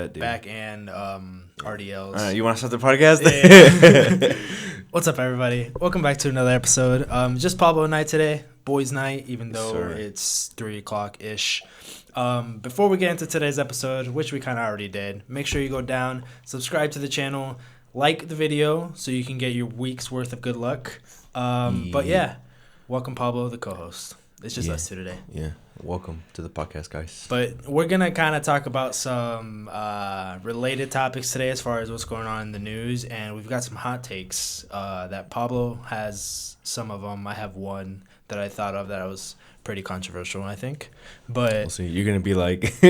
Bet, dude. Back and RDLs. All right, you want to start the podcast? Yeah. What's up, everybody? Welcome back to another episode. Just Pablo and I today, boys' night, even though it's 3 o'clock ish. Before we get into today's episode, which we kind of already did, make sure you go down, subscribe to the channel, like the video, so you can get your week's worth of good luck. But yeah, welcome Pablo, the co-host. It's just us two today. Yeah. Welcome to the podcast, guys. But we're going to kind of talk about some related topics today as far as what's going on in the news. And we've got some hot takes that Pablo has some of them. I have one that I thought of that I was pretty controversial, I think. But we'll see. You're going to be like... do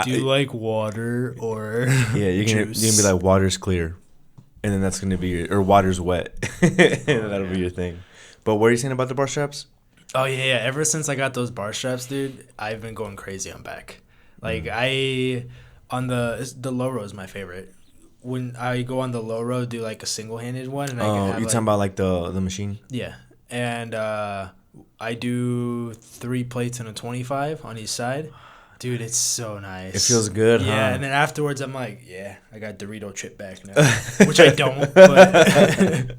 you like water or yeah, you're gonna be like, water's clear. And then that's going to be or water's wet. And that'll be your thing. But what are you saying about the bar straps? Oh, yeah. Ever since I got those bar straps, dude, I've been going crazy on back. Like, the low row is my favorite. When I go on the low row, do, like, a single-handed one. And I can have, you're talking about, like, the machine? Yeah. And I do 3 plates and a 25 on each side. Dude, it's so nice. It feels good, yeah, huh? And then afterwards, I'm like, yeah, I got Dorito chip back now. Which I don't, but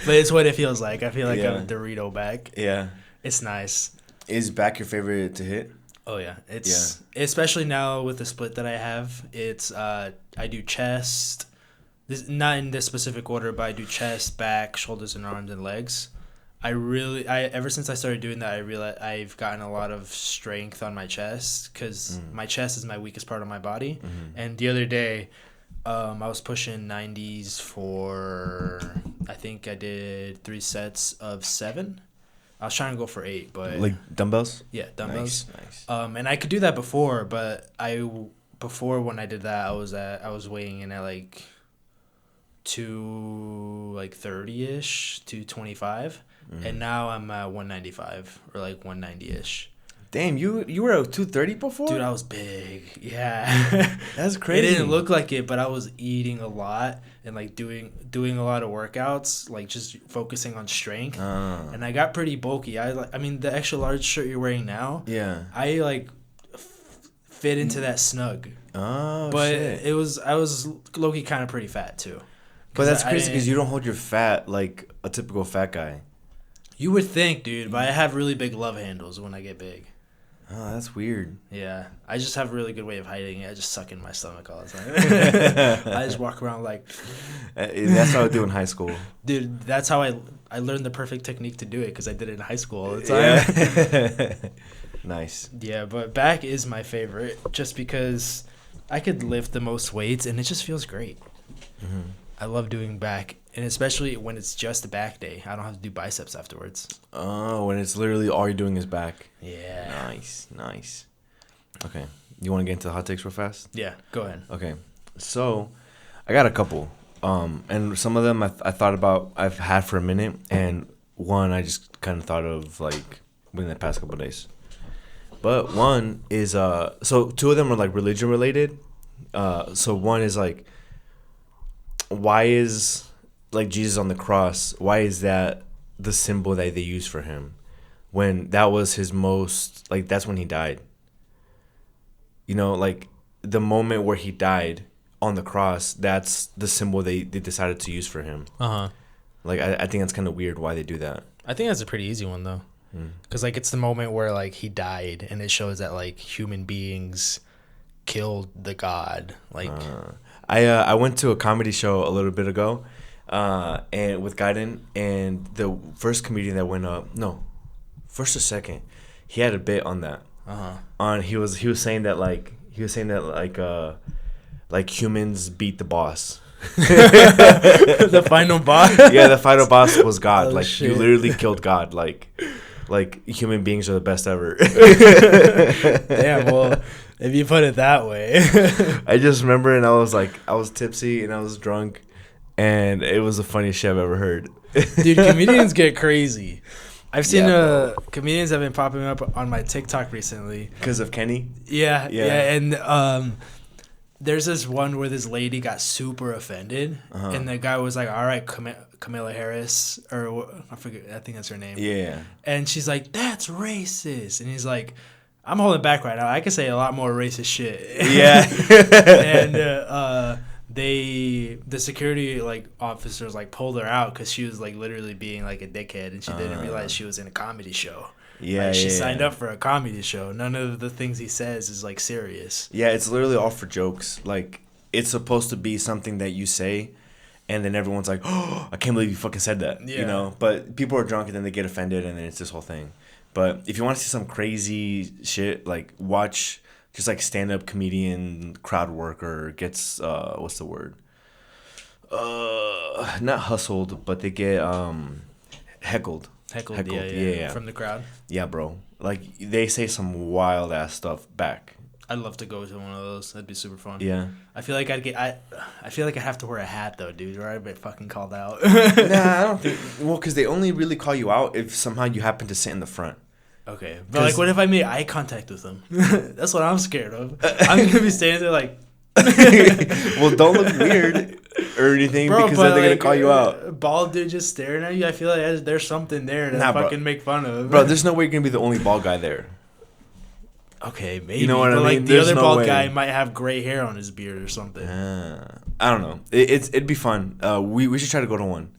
it's what it feels like. I feel like I'm a Dorito back. Yeah. It's nice. Is back your favorite to hit? Oh, yeah. It's especially now with the split that I have. It's I do chest. Not in this specific order, but I do chest, back, shoulders, and arms and legs. Ever since I started doing that, I realized I've gotten a lot of strength on my chest because my chest is my weakest part of my body. Mm-hmm. And the other day, I was pushing 90s for, I think I did 3 sets of 7. I was trying to go for 8, but like dumbbells. Yeah, dumbbells. Nice. And I could do that before, but before when I did that, I was weighing in at like 230-ish, 225. And now I'm at 195 or like 190-ish. Damn, you were at 230 before? Dude, I was big. Yeah. That's crazy. It didn't look like it, but I was eating a lot and like doing a lot of workouts, like just focusing on strength. And I got pretty bulky. I mean, the extra large shirt you're wearing now. Yeah. I like fit into that snug. Oh, but shit. I was low-key kind of pretty fat too. But that's crazy because you don't hold your fat like a typical fat guy. You would think, dude, but I have really big love handles when I get big. Oh, that's weird. Yeah. I just have a really good way of hiding it. I just suck in my stomach all the time. I just walk around like... That's what I would do in high school. Dude, that's how I learned the perfect technique to do it because I did it in high school all the time. Yeah. Nice. Yeah, but back is my favorite just because I could lift the most weights and it just feels great. Mm-hmm. I love doing back, and especially when it's just a back day. I don't have to do biceps afterwards. Oh, when it's literally all you're doing is back. Yeah. Nice. Okay. You want to get into the hot takes real fast? Yeah, go ahead. Okay. So, I got a couple. And some of them I thought about, I've had for a minute, and one I just kind of thought of, like, within the past couple of days. But one is, so 2 of them are, like, religion related. So one is, like, why is like Jesus on the cross, why is that the symbol that they use for him when that was his most, like, that's when he died? You know, like the moment where he died on the cross, that's the symbol they decided to use for him. Like I think that's kind of weird why they do that. I think that's a pretty easy one though, because like it's the moment where like he died and it shows that like human beings killed the God. Like I went to a comedy show a little bit ago, and with Gaiden, and the first comedian that went up, first or second, he had a bit on that. On he was saying that like humans beat the boss. The final boss. Yeah, the final boss was God. Oh, like shit. You literally killed God. Like human beings are the best ever. Damn, well, if you put it that way. I just remember, and I was tipsy and I was drunk, and it was the funniest shit I've ever heard. Dude, comedians get crazy. I've seen comedians have been popping up on my TikTok recently. Because of Kenny? Yeah, and there's this one where this lady got super offended, and the guy was like, all right, Camilla Harris, or I forget, I think that's her name. Yeah. And she's like, that's racist. And he's like, I'm holding back right now. I could say a lot more racist shit. Yeah. And the security like officers like pulled her out because she was like literally being like a dickhead, and she didn't realize she was in a comedy show. Yeah, like, she signed up for a comedy show. None of the things he says is like serious. Yeah, it's literally all for jokes. Like, it's supposed to be something that you say, and then everyone's like, "Oh, I can't believe you fucking said that." Yeah. You know. But people are drunk, and then they get offended, and then it's this whole thing. But if you want to see some crazy shit, like watch just like stand-up comedian crowd worker gets what's the word? Not hustled, but they get heckled. Heckled, yeah. From the crowd. Yeah, bro. Like, they say some wild ass stuff back. I'd love to go to one of those. That'd be super fun. Yeah. I feel like I feel like I'd have to wear a hat though, dude, or I'd be fucking called out. Nah, I don't think. Well, because they only really call you out if somehow you happen to sit in the front. Okay, but like, what if I made eye contact with them? That's what I'm scared of. I'm gonna be standing there like. Well, don't look weird or anything, bro, because then they're gonna call you out. Bald dude just staring at you. I feel like there's something there to fucking make fun of. Bro, there's no way you're gonna be the only bald guy there. Okay, maybe. You know what I mean? Like, the other bald guy might have gray hair on his beard or something. I don't know. It'd be fun. We should try to go to one.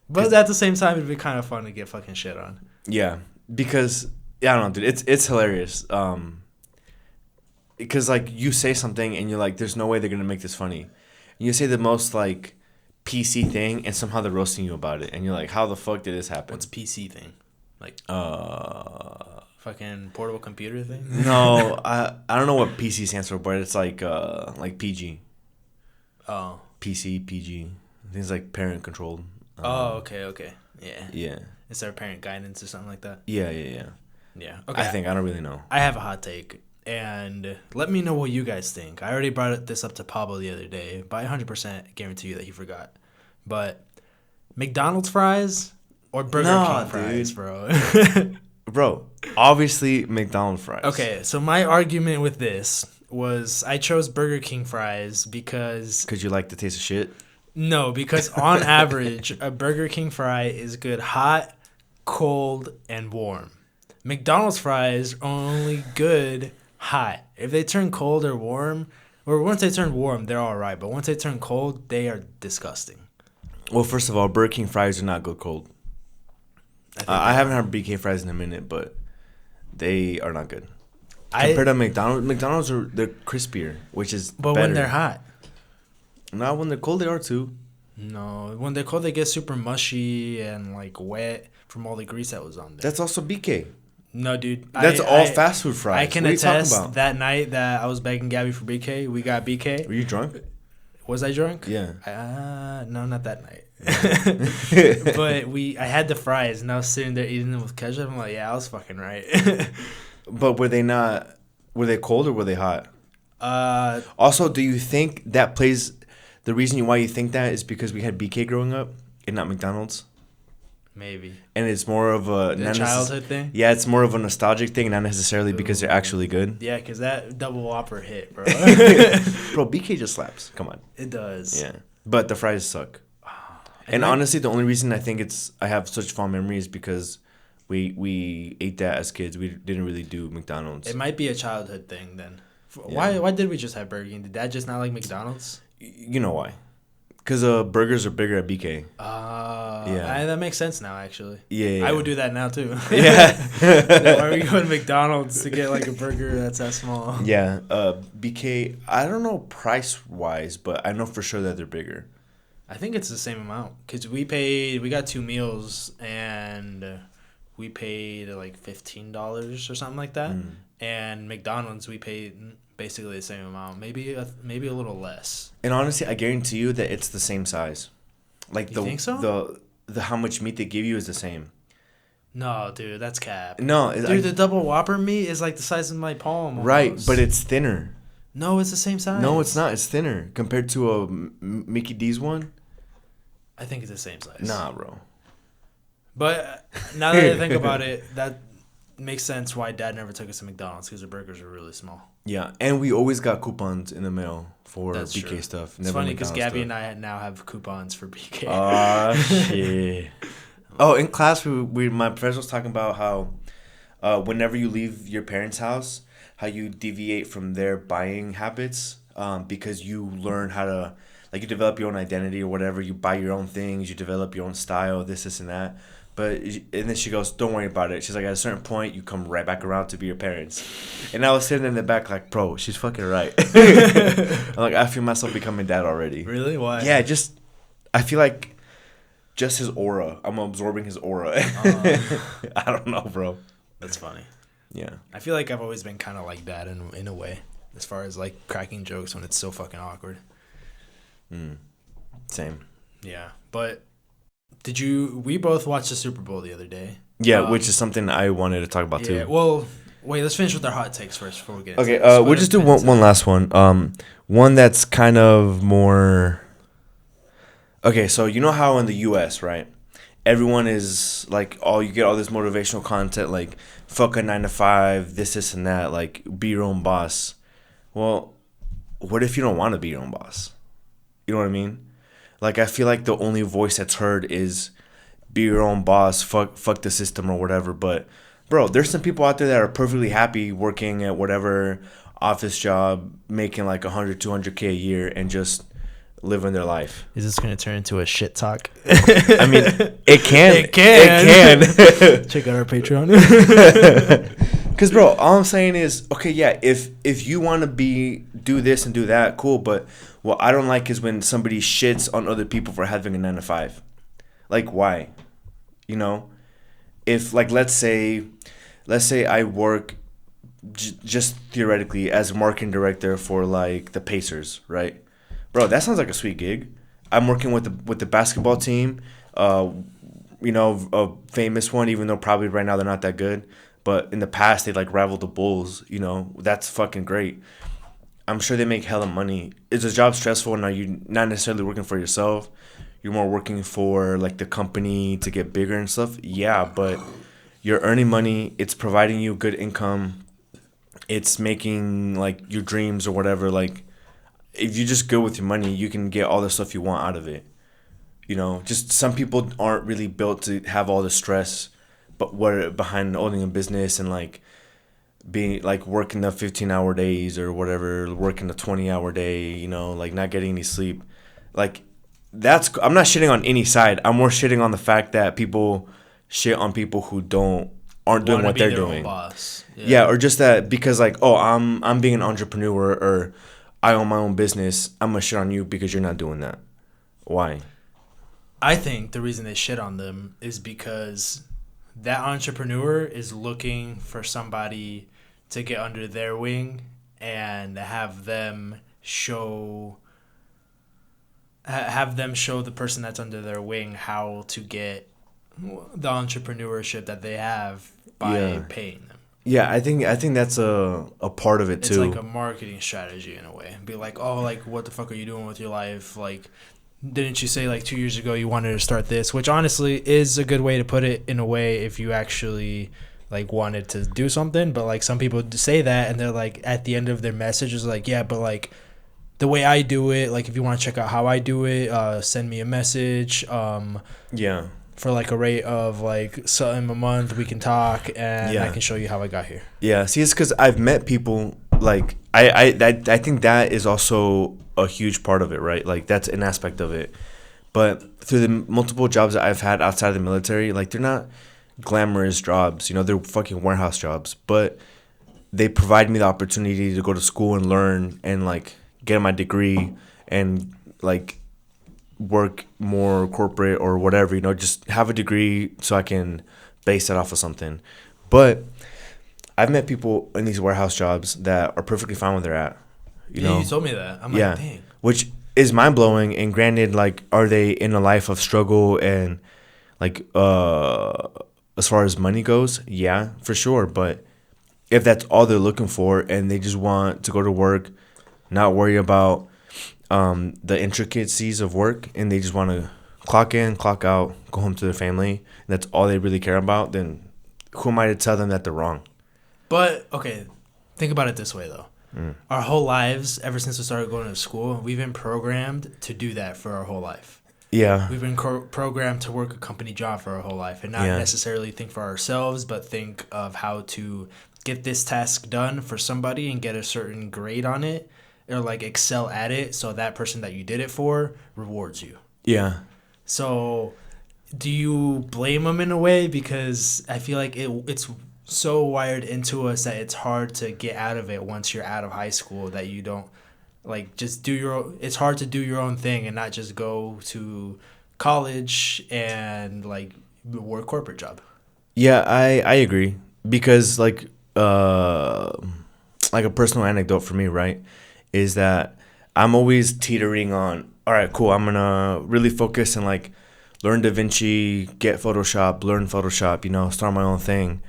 But at the same time, it'd be kind of fun to get fucking shit on. Yeah, because I don't know, dude. It's hilarious. Because like, you say something and you're like, there's no way they're gonna make this funny. And you say the most like PC thing, and somehow they're roasting you about it, and you're like, how the fuck did this happen? What's PC thing? Like fucking portable computer thing? No, I don't know what PC stands for, but it's like PG. Oh. PC, PG. Things like parent controlled. Okay. Yeah. Yeah. Is there parent guidance or something like that? Yeah. Yeah. Okay. I don't really know. I have a hot take, and let me know what you guys think. I already brought this up to Pablo the other day, but I 100% guarantee you that he forgot. But McDonald's fries or Burger King fries, bro? Bro, obviously McDonald's fries. Okay, so my argument with this was I chose Burger King fries because... Because you like the taste of shit? No, because on average, a Burger King fry is good hot, cold, and warm. McDonald's fries are only good hot. If they turn cold or warm, or once they turn warm, they're all right. But once they turn cold, they are disgusting. Well, first of all, Burger King fries are not good cold. I haven't had BK fries in a minute, but they are not good. Compared to McDonald's they're crispier, which is but better. When they're hot. Not when they're cold, they are too. No, when they're cold, they get super mushy and like wet from all the grease that was on there. That's also BK. No, dude. That's all fast food fries. I can attest that night that I was begging Gabby for BK, we got BK. Were you drunk? Was I drunk? Yeah. No, not that night. But I had the fries and I was sitting there eating them with ketchup. I'm like, yeah, I was fucking right. But were they cold or were they hot? Also, do you think that plays, the reason why you think that is because we had BK growing up and not McDonald's? Maybe. And it's more of a childhood thing? Yeah, it's more of a nostalgic thing, not necessarily because they're actually good. Yeah, because that double Whopper hit, bro. Bro, BK just slaps. Come on. It does. Yeah. But the fries suck. And honestly, the only reason I think I have such fond memories because we ate that as kids. We didn't really do McDonald's. It might be a childhood thing then. Yeah. Why did we just have Burger King? Did Dad just not like McDonald's? You know why? Because burgers are bigger at BK. Yeah. That makes sense now, actually. Yeah. I would do that now, too. Yeah. Why are we going to McDonald's to get, like, a burger that's that small? Yeah. BK, I don't know price-wise, but I know for sure that they're bigger. I think it's the same amount. Because we got 2 meals, and we paid, like, $15 or something like that. Mm. And McDonald's, we paid basically the same amount, maybe a little less. And honestly, I guarantee you that it's the same size. Like, you think so? The how much meat they give you is the same. No, dude, that's cap. No, dude, the double Whopper meat is like the size of my palm. Almost. Right, but it's thinner. No, it's the same size. No, it's not. It's thinner compared to a Mickey D's one. I think it's the same size. Nah, bro. But now that I think about it, that makes sense why Dad never took us to McDonald's, because the burgers are really small. Yeah, and we always got coupons in the mail for That's BK true. Stuff. It's funny because Gabby and I now have coupons for BK. Oh, shit. Oh, in class, my professor was talking about how whenever you leave your parents' house, how you deviate from their buying habits, because you learn how to, like, you develop your own identity or whatever. You buy your own things, you develop your own style, this and that. But and then she goes, "Don't worry about it." She's like, "At a certain point, you come right back around to be your parents." And I was sitting in the back like, "Bro, she's fucking right." I'm like, I feel myself becoming dad already. Really? Why? Yeah, just I feel like just his aura. I'm absorbing his aura. I don't know, bro. That's funny. Yeah. I feel like I've always been kind of like that in a way, as far as like cracking jokes when it's so fucking awkward. Same. Yeah, but we both watched the Super Bowl the other day. Yeah, which is something I wanted to talk about too. Well, wait, let's finish with our hot takes first before we get into Okay, this. we'll just do one last one. One that's kind of more. Okay, so you know how in the U.S., right? Everyone is like, you get all this motivational content, like, fuck a 9 to 5, this, and that, like, be your own boss. Well, what if you don't want to be your own boss? You know what I mean? Like, I feel like the only voice that's heard is be your own boss, fuck the system or whatever. But, bro, there's some people out there that are perfectly happy working at whatever office job, making like 100, 200K a year and just living their life. Is this going to turn into a shit talk? I mean, it can. It can. It can. Check out our Patreon. Because, bro, all I'm saying is, okay, yeah, if you want to do this and do that, cool. But what I don't like is when somebody shits on other people for having a 9 to 5. Like, why? You know? If, like, let's say I work just theoretically as a marketing director for, like, the Pacers, right? Bro, that sounds like a sweet gig. I'm working with the basketball team, you know, a famous one, even though probably right now they're not that good. But in the past, they, like, rivaled the Bulls, you know. That's fucking great. I'm sure they make hella money. Is the job stressful? And are you not necessarily working for yourself? You're more working for, like, the company to get bigger and stuff? Yeah, but you're earning money. It's providing you good income. It's making, like, your dreams or whatever, like, if you're just good with your money, you can get all the stuff you want out of it. You know, just some people aren't really built to have all the stress, but what behind owning a business and, like, being, like, working the 15-hour days or whatever, working the 20-hour day, you know, like, not getting any sleep. Like, I'm not shitting on any side. I'm more shitting on the fact that people shit on people who aren't doing what they're doing. Boss. Yeah, or just that because, like, oh, I'm being an entrepreneur or I own my own business, I'm going to shit on you because you're not doing that. Why? I think the reason they shit on them is because that entrepreneur is looking for somebody to get under their wing and have them show the person that's under their wing how to get the entrepreneurship that they have by paying them. Yeah, I think that's a part of it too. It's like a marketing strategy in a way. Be like, oh, like, what the fuck are you doing with your life? Like, didn't you say like 2 years ago you wanted to start this? Which honestly is a good way to put it in a way if you actually like wanted to do something. But like some people say that and they're like at the end of their message is like, yeah, but like the way I do it, like if you want to check out how I do it, send me a message. Yeah. For like a rate of like something a month, we can talk and I can show you how I got here. Yeah, see, it's because I've met people like I think that is also a huge part of it, right? Like that's an aspect of it. But through the multiple jobs that I've had outside of the military, like they're not glamorous jobs, you know, they're fucking warehouse jobs. But they provide me the opportunity to go to school and learn and like get my degree and like work more corporate or whatever, you know, just have a degree so I can base that off of something. But I've met people in these warehouse jobs that are perfectly fine where they're at. You know? You told me that. I'm like, dang. Which is mind blowing. And granted, like, are they in a life of struggle and like as far as money goes? Yeah, for sure. But if that's all they're looking for and they just want to go to work, not worry about the intricacies of work, and they just want to clock in, clock out, go home to their family, and that's all they really care about, then who am I to tell them that they're wrong? But, okay, think about it this way, though. Our whole lives, ever since we started going to school, we've been programmed to do that for our whole life. Yeah. We've been programmed to work a company job for our whole life and not necessarily think for ourselves, but think of how to get this task done for somebody and get a certain grade on it, or like excel at it, so that person that you did it for rewards you. Yeah. So do you blame them in a way? Because I feel like it's so wired into us that it's hard to get out of it once you're out of high school, that you don't like just do your own, it's hard to do your own thing and not just go to college and like work corporate job. Yeah, I agree because like a personal anecdote for me, right, is that I'm always teetering on, all right, cool, I'm gonna really focus and like learn DaVinci, get Photoshop, learn Photoshop, start my own thing.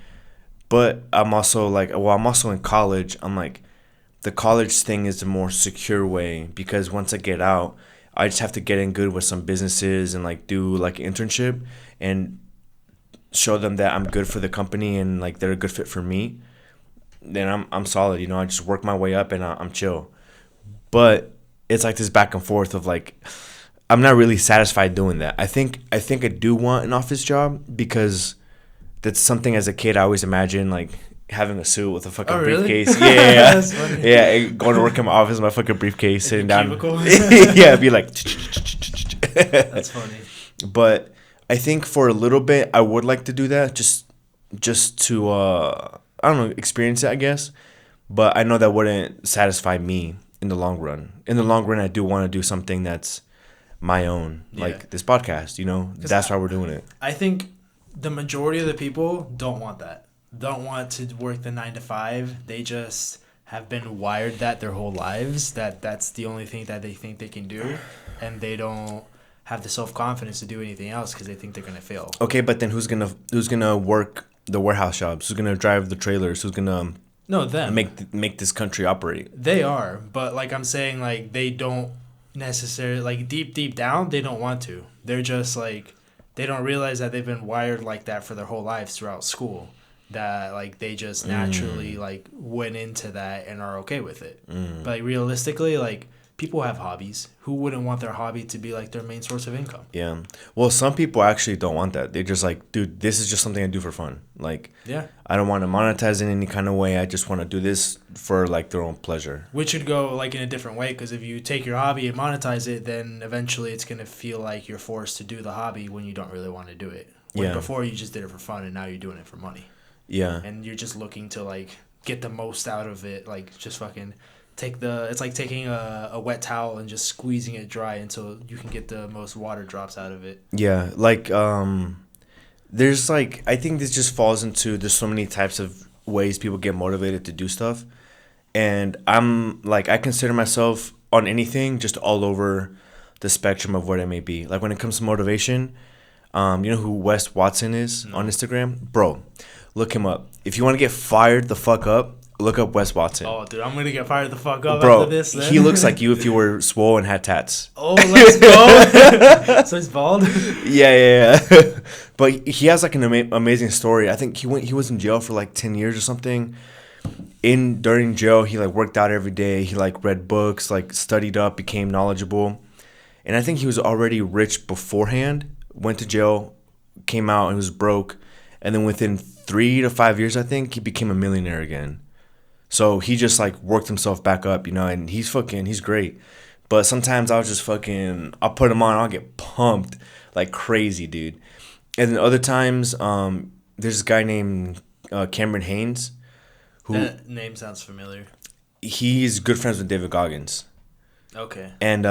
But I'm also like, well, I'm also in college. I'm like, the college thing is the more secure way because once I get out, I just have to get in good with some businesses and like do like an internship and show them that I'm good for the company and like they're a good fit for me. Then I'm solid. I just work my way up and I'm chill. But it's like this back and forth of like, I'm not really satisfied doing that. I think I do want an office job because that's something as a kid I always imagined, like having a suit with a fucking briefcase. Really? Yeah, That's funny. yeah. Going to work in my office with my fucking briefcase, sitting down. Cubicle? Yeah, be like. That's funny. But I think for a little bit I would like to do that, just to I don't know, experience it, I guess. But I know that wouldn't satisfy me in the long run. In the long run, I do want to do something that's my own, like this podcast. That's why we're doing it. I think the majority of the people don't want that. Don't want to work the 9 to 5. They just have been wired that their whole lives, that's the only thing that they think they can do, and they don't have the self-confidence to do anything else because they think they're gonna fail. Okay, but then who's gonna work the warehouse jobs? Who's gonna drive the trailers? Who's gonna make this country operate? They are, but like I'm saying, like they don't necessarily, like deep down they don't want to. They're just like, they don't realize that they've been wired like that for their whole lives throughout school, that like they just naturally like went into that and are okay with it. But like realistically, like people have hobbies. Who wouldn't want their hobby to be like their main source of income? Yeah. Well, some people actually don't want that. They're just like, dude, this is just something I do for fun. Like, Yeah. I don't want to monetize in any kind of way. I just want to do this for like their own pleasure. Which should go like in a different way, because if you take your hobby and monetize it, then eventually it's gonna feel like you're forced to do the hobby when you don't really want to do it. When Yeah. before you just did it for fun, and now you're doing it for money. Yeah. And you're just looking to like get the most out of it, like just fucking it's like taking a wet towel and just squeezing it dry until you can get the most water drops out of it. Yeah. Like, there's like, I think this just falls into, there's so many types of ways people get motivated to do stuff. And I'm like, I consider myself on anything just all over the spectrum of what it may be. Like when it comes to motivation, you know who Wes Watson is on Instagram? Bro, look him up. If you want to get fired the fuck up, look up Wes Watson. Oh, dude, I'm gonna get fired the fuck up Bro, after this. Then. He looks like you if you were swole and had tats. Oh, let's go. So he's bald. Yeah. But he has like an amazing story. I think he was in jail for like 10 years or something. During jail, he like worked out every day. He like read books, like studied up, became knowledgeable. And I think he was already rich beforehand. Went to jail, came out and was broke. And then within 3 to 5 years, I think, he became a millionaire again. So he just like worked himself back up, and he's great. But sometimes I'll put him on, I'll get pumped like crazy, dude. And then other times, there's this guy named Cameron Haynes. That name sounds familiar. He's good friends with David Goggins. Okay. And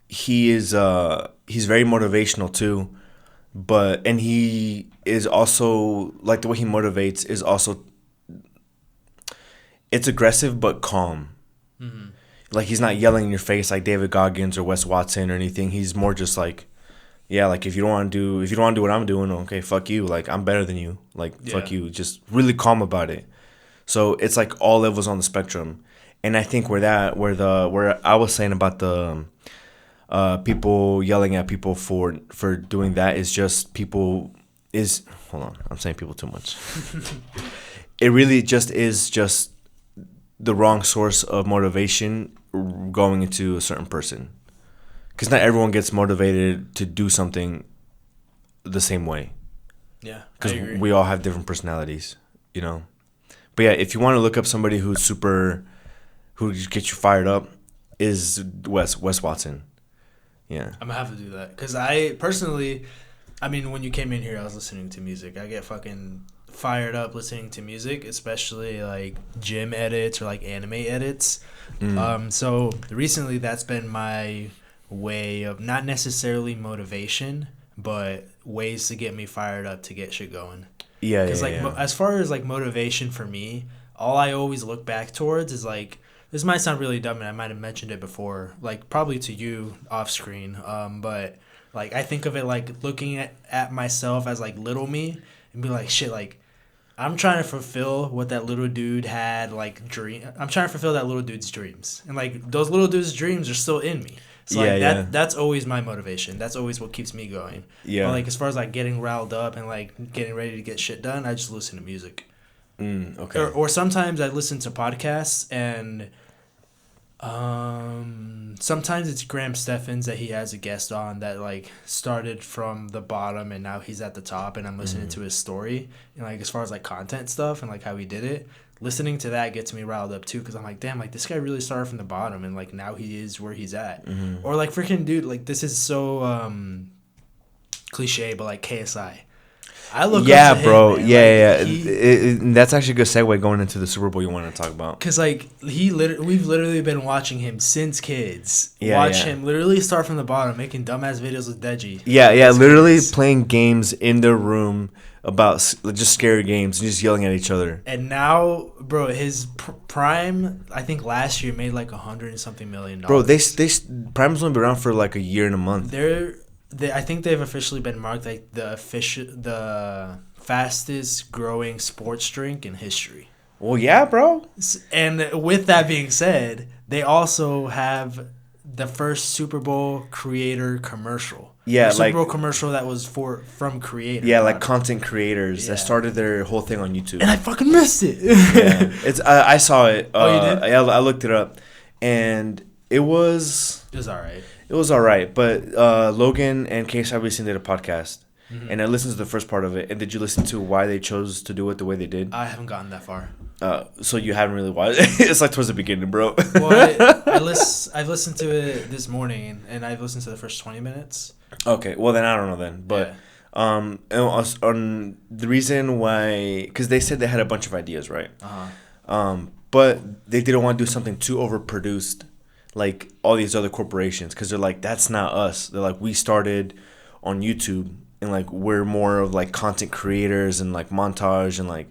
he's very motivational too. And he is also, like, the way he motivates is also, it's aggressive but calm. Mm-hmm. Like, he's not yelling in your face like David Goggins or Wes Watson or anything. He's more just like, yeah, like, if you don't want to do what I'm doing, okay, fuck you. Like, I'm better than you. Like, fuck you. Just really calm about it. So it's like all levels on the spectrum. And I think where I was saying about the people yelling at people for doing that is just hold on, I'm saying people too much. It really just is just the wrong source of motivation going into a certain person, because not everyone gets motivated to do something the same way. Yeah, because we all have different personalities, But yeah, if you want to look up somebody who gets you fired up, is Wes Watson. Yeah. I'm gonna have to do that because I personally, I mean, when you came in here, I was listening to music. I get fucking fired up listening to music, especially like gym edits or like anime edits. So recently, that's been my way of not necessarily motivation, but ways to get me fired up to get shit going. Yeah, Because as far as like motivation for me, all I always look back towards is like, this might sound really dumb and I might have mentioned it before, like probably to you off screen. But like I think of it like looking at myself as like little me and be like, shit, like I'm trying to fulfill what that little dude had like dream. I'm trying to fulfill that little dude's dreams, and like those little dude's dreams are still in me. So like that's always my motivation. That's always what keeps me going. Yeah. But like as far as like getting riled up and like getting ready to get shit done, I just listen to music. Okay. Or sometimes I listen to podcasts, and sometimes it's Graham Steffens that he has a guest on that like started from the bottom and now he's at the top, and I'm listening to his story, and like as far as like content stuff and like how he did it, listening to that gets me riled up too, because I'm like, damn, like this guy really started from the bottom and like now he is where he's at. Or like freaking dude, like this is so cliche, but like KSI. I look up to bro. him, Yeah. That's actually a good segue going into the Super Bowl you want to talk about. Because, like, we've literally been watching him since kids. Watch him literally start from the bottom, making dumbass videos with Deji. Yeah, literally playing games in their room about just scary games and just yelling at each other. And now, bro, his prime, I think last year made like $100 and something million. Bro, Prime's only been around for like a year and a month. I think they've officially been marked like the fastest growing sports drink in history. Well, yeah, bro. And with that being said, they also have the first Super Bowl creator commercial. Yeah, the Super Bowl commercial that was from creators. Yeah, like content creators that started their whole thing on YouTube. And I fucking missed it. It's I saw it. Oh, you did? I looked it up, and it was alright. It was alright, but Logan and Case recently did a podcast, and I listened to the first part of it. And did you listen to why they chose to do it the way they did? I haven't gotten that far. So you haven't really watched it. It's like towards the beginning, bro. Well, I've listened to it this morning, and I've listened to the first 20 minutes. Okay, well then I don't know then, but on the reason why, because they said they had a bunch of ideas, right? But they didn't want to do something too overproduced, like all these other corporations, because they're like, that's not us. They're like, we started on YouTube, and like we're more of like content creators and like montage, and like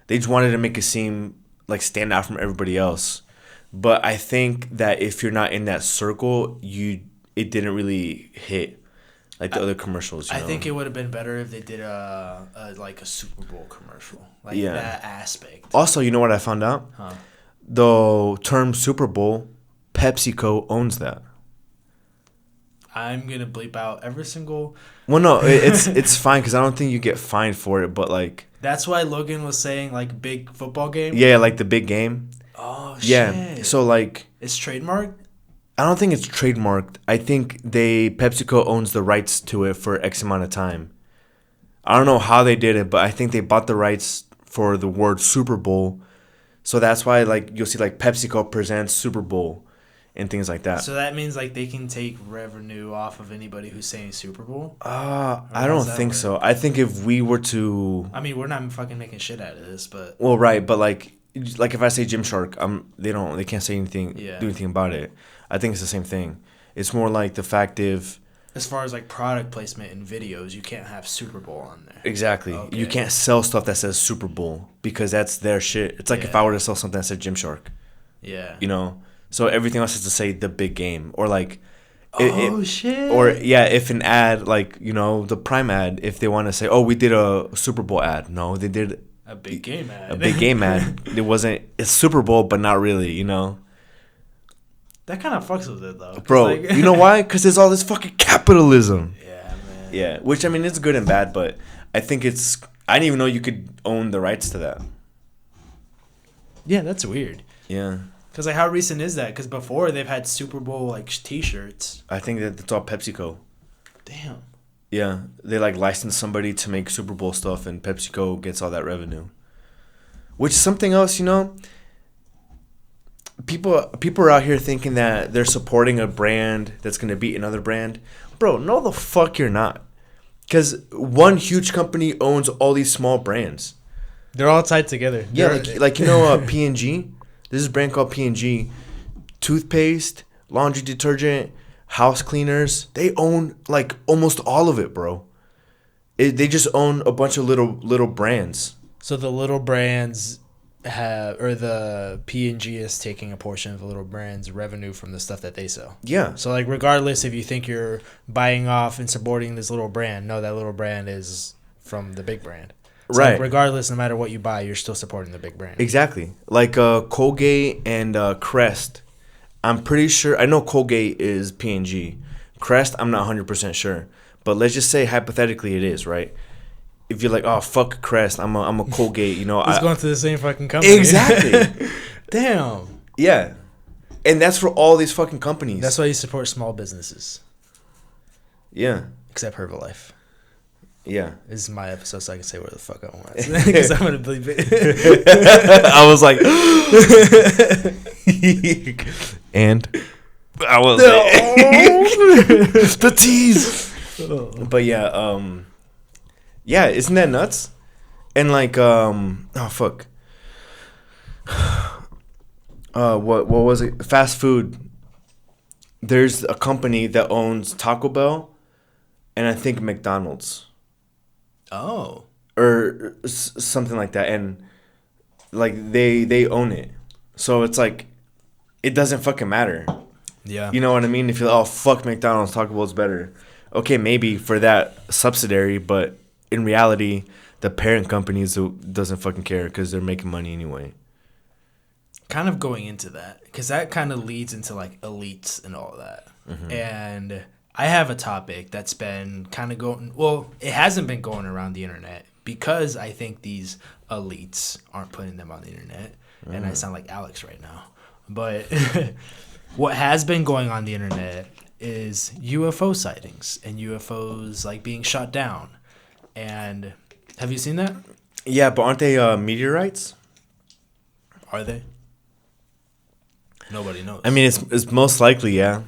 they just wanted to make it seem like stand out from everybody else. But I think that if you're not in that circle, it didn't really hit like the other commercials. I think it would have been better if they did a Super Bowl commercial, like that aspect. Also, you know what I found out? The term Super Bowl, PepsiCo owns that. I'm gonna bleep out every single. Well, no, it's fine because I don't think you get fined for it. But like, that's why Logan was saying like big football game. Yeah, like the big game. Oh shit. Yeah, so like it's trademarked. I don't think it's trademarked. I think PepsiCo owns the rights to it for X amount of time. I don't know how they did it, but I think they bought the rights for the word Super Bowl. So that's why like you'll see like PepsiCo presents Super Bowl and things like that. So that means like they can take revenue off of anybody who's saying Super Bowl? I don't think so. I think if we were to, I mean, we're not fucking making shit out of this, but well, right, but like if I say Gymshark, they can't say anything, do anything about it. I think it's the same thing. It's more like the fact of, as far as like product placement in videos, you can't have Super Bowl on there. Exactly. Okay. You can't sell stuff that says Super Bowl because that's their shit. It's like if I were to sell something that said Gymshark. Yeah. You know? So everything else has to say the big game, or like shit. Or if an ad, like, you know, the Prime ad, if they want to say, oh, we did a Super Bowl ad. No, they did a big game ad. A big game ad. It's Super Bowl, but not really, you know? That kind of fucks with it, though. Bro, like, you know why? Because there's all this fucking capitalism. Yeah, man. Yeah, which, I mean, it's good and bad, but I think I didn't even know you could own the rights to that. Yeah, that's weird. Yeah. Because, like, how recent is that? Because before, they've had Super Bowl, like, T-shirts. I think that it's all PepsiCo. Damn. Yeah. They, like, license somebody to make Super Bowl stuff, and PepsiCo gets all that revenue. Which is something else, people are out here thinking that they're supporting a brand that's going to beat another brand. Bro, no the fuck you're not. Because one huge company owns all these small brands. They're all tied together. Yeah, like P&G. This is a brand called P&G. Toothpaste, laundry detergent, house cleaners. They own like almost all of it, bro. They just own a bunch of little brands. So the little brands the P&G is taking a portion of the little brands' revenue from the stuff that they sell. Yeah. So like regardless if you think you're buying off and supporting this little brand, no, that little brand is from the big brand. So right. Like regardless, no matter what you buy, you're still supporting the big brand. Exactly. Like Colgate and Crest. I'm pretty sure. I know Colgate is P&G. Crest, I'm not 100% sure. But let's just say hypothetically it is, right? If you're like, oh, fuck Crest, I'm a Colgate, He's going to the same fucking company. Exactly. Damn. Yeah. And that's for all these fucking companies. That's why you support small businesses. Yeah. Except Herbalife. Yeah. This is my episode, so I can say where the fuck I want. Because I'm going to believe it. I was like... and... I was like... the tease! But yeah, yeah, isn't that nuts? And like, oh fuck, what was it? Fast food. There's a company that owns Taco Bell, and I think McDonald's. Oh. Or something like that, and like they own it, so it's like, it doesn't fucking matter. Yeah. You know what I mean? If you're like, oh fuck McDonald's, Taco Bell's better. Okay, maybe for that subsidiary, but in reality, the parent company doesn't fucking care because they're making money anyway. Kind of going into that, because that kind of leads into like elites and all that. Mm-hmm. And I have a topic that's been kind of going, well, it hasn't been going around the internet because I think these elites aren't putting them on the internet. And I sound like Alex right now. But what has been going on the internet is UFO sightings and UFOs like being shot down. And have you seen that? Yeah, but aren't they meteorites? Are they? Nobody knows. I mean, it's most likely, yeah.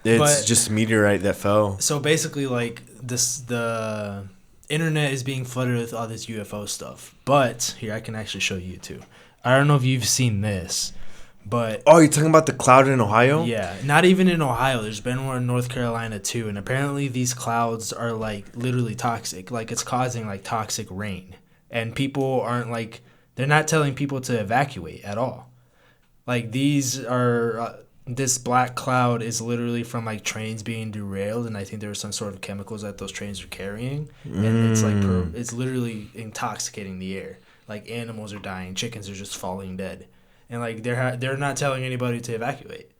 It's just a meteorite that fell. So basically, like the internet is being flooded with all this UFO stuff. But here, I can actually show you too. I don't know if you've seen this. But oh, you're talking about the cloud in Ohio? Yeah, not even in Ohio. There's been one in North Carolina too, and apparently these clouds are like literally toxic. Like it's causing like toxic rain, and people aren't like, they're not telling people to evacuate at all. Like these are this black cloud is literally from like trains being derailed, and I think there was some sort of chemicals that those trains are carrying, and it's like it's literally intoxicating the air. Like animals are dying, chickens are just falling dead. And, like, they're not telling anybody to evacuate.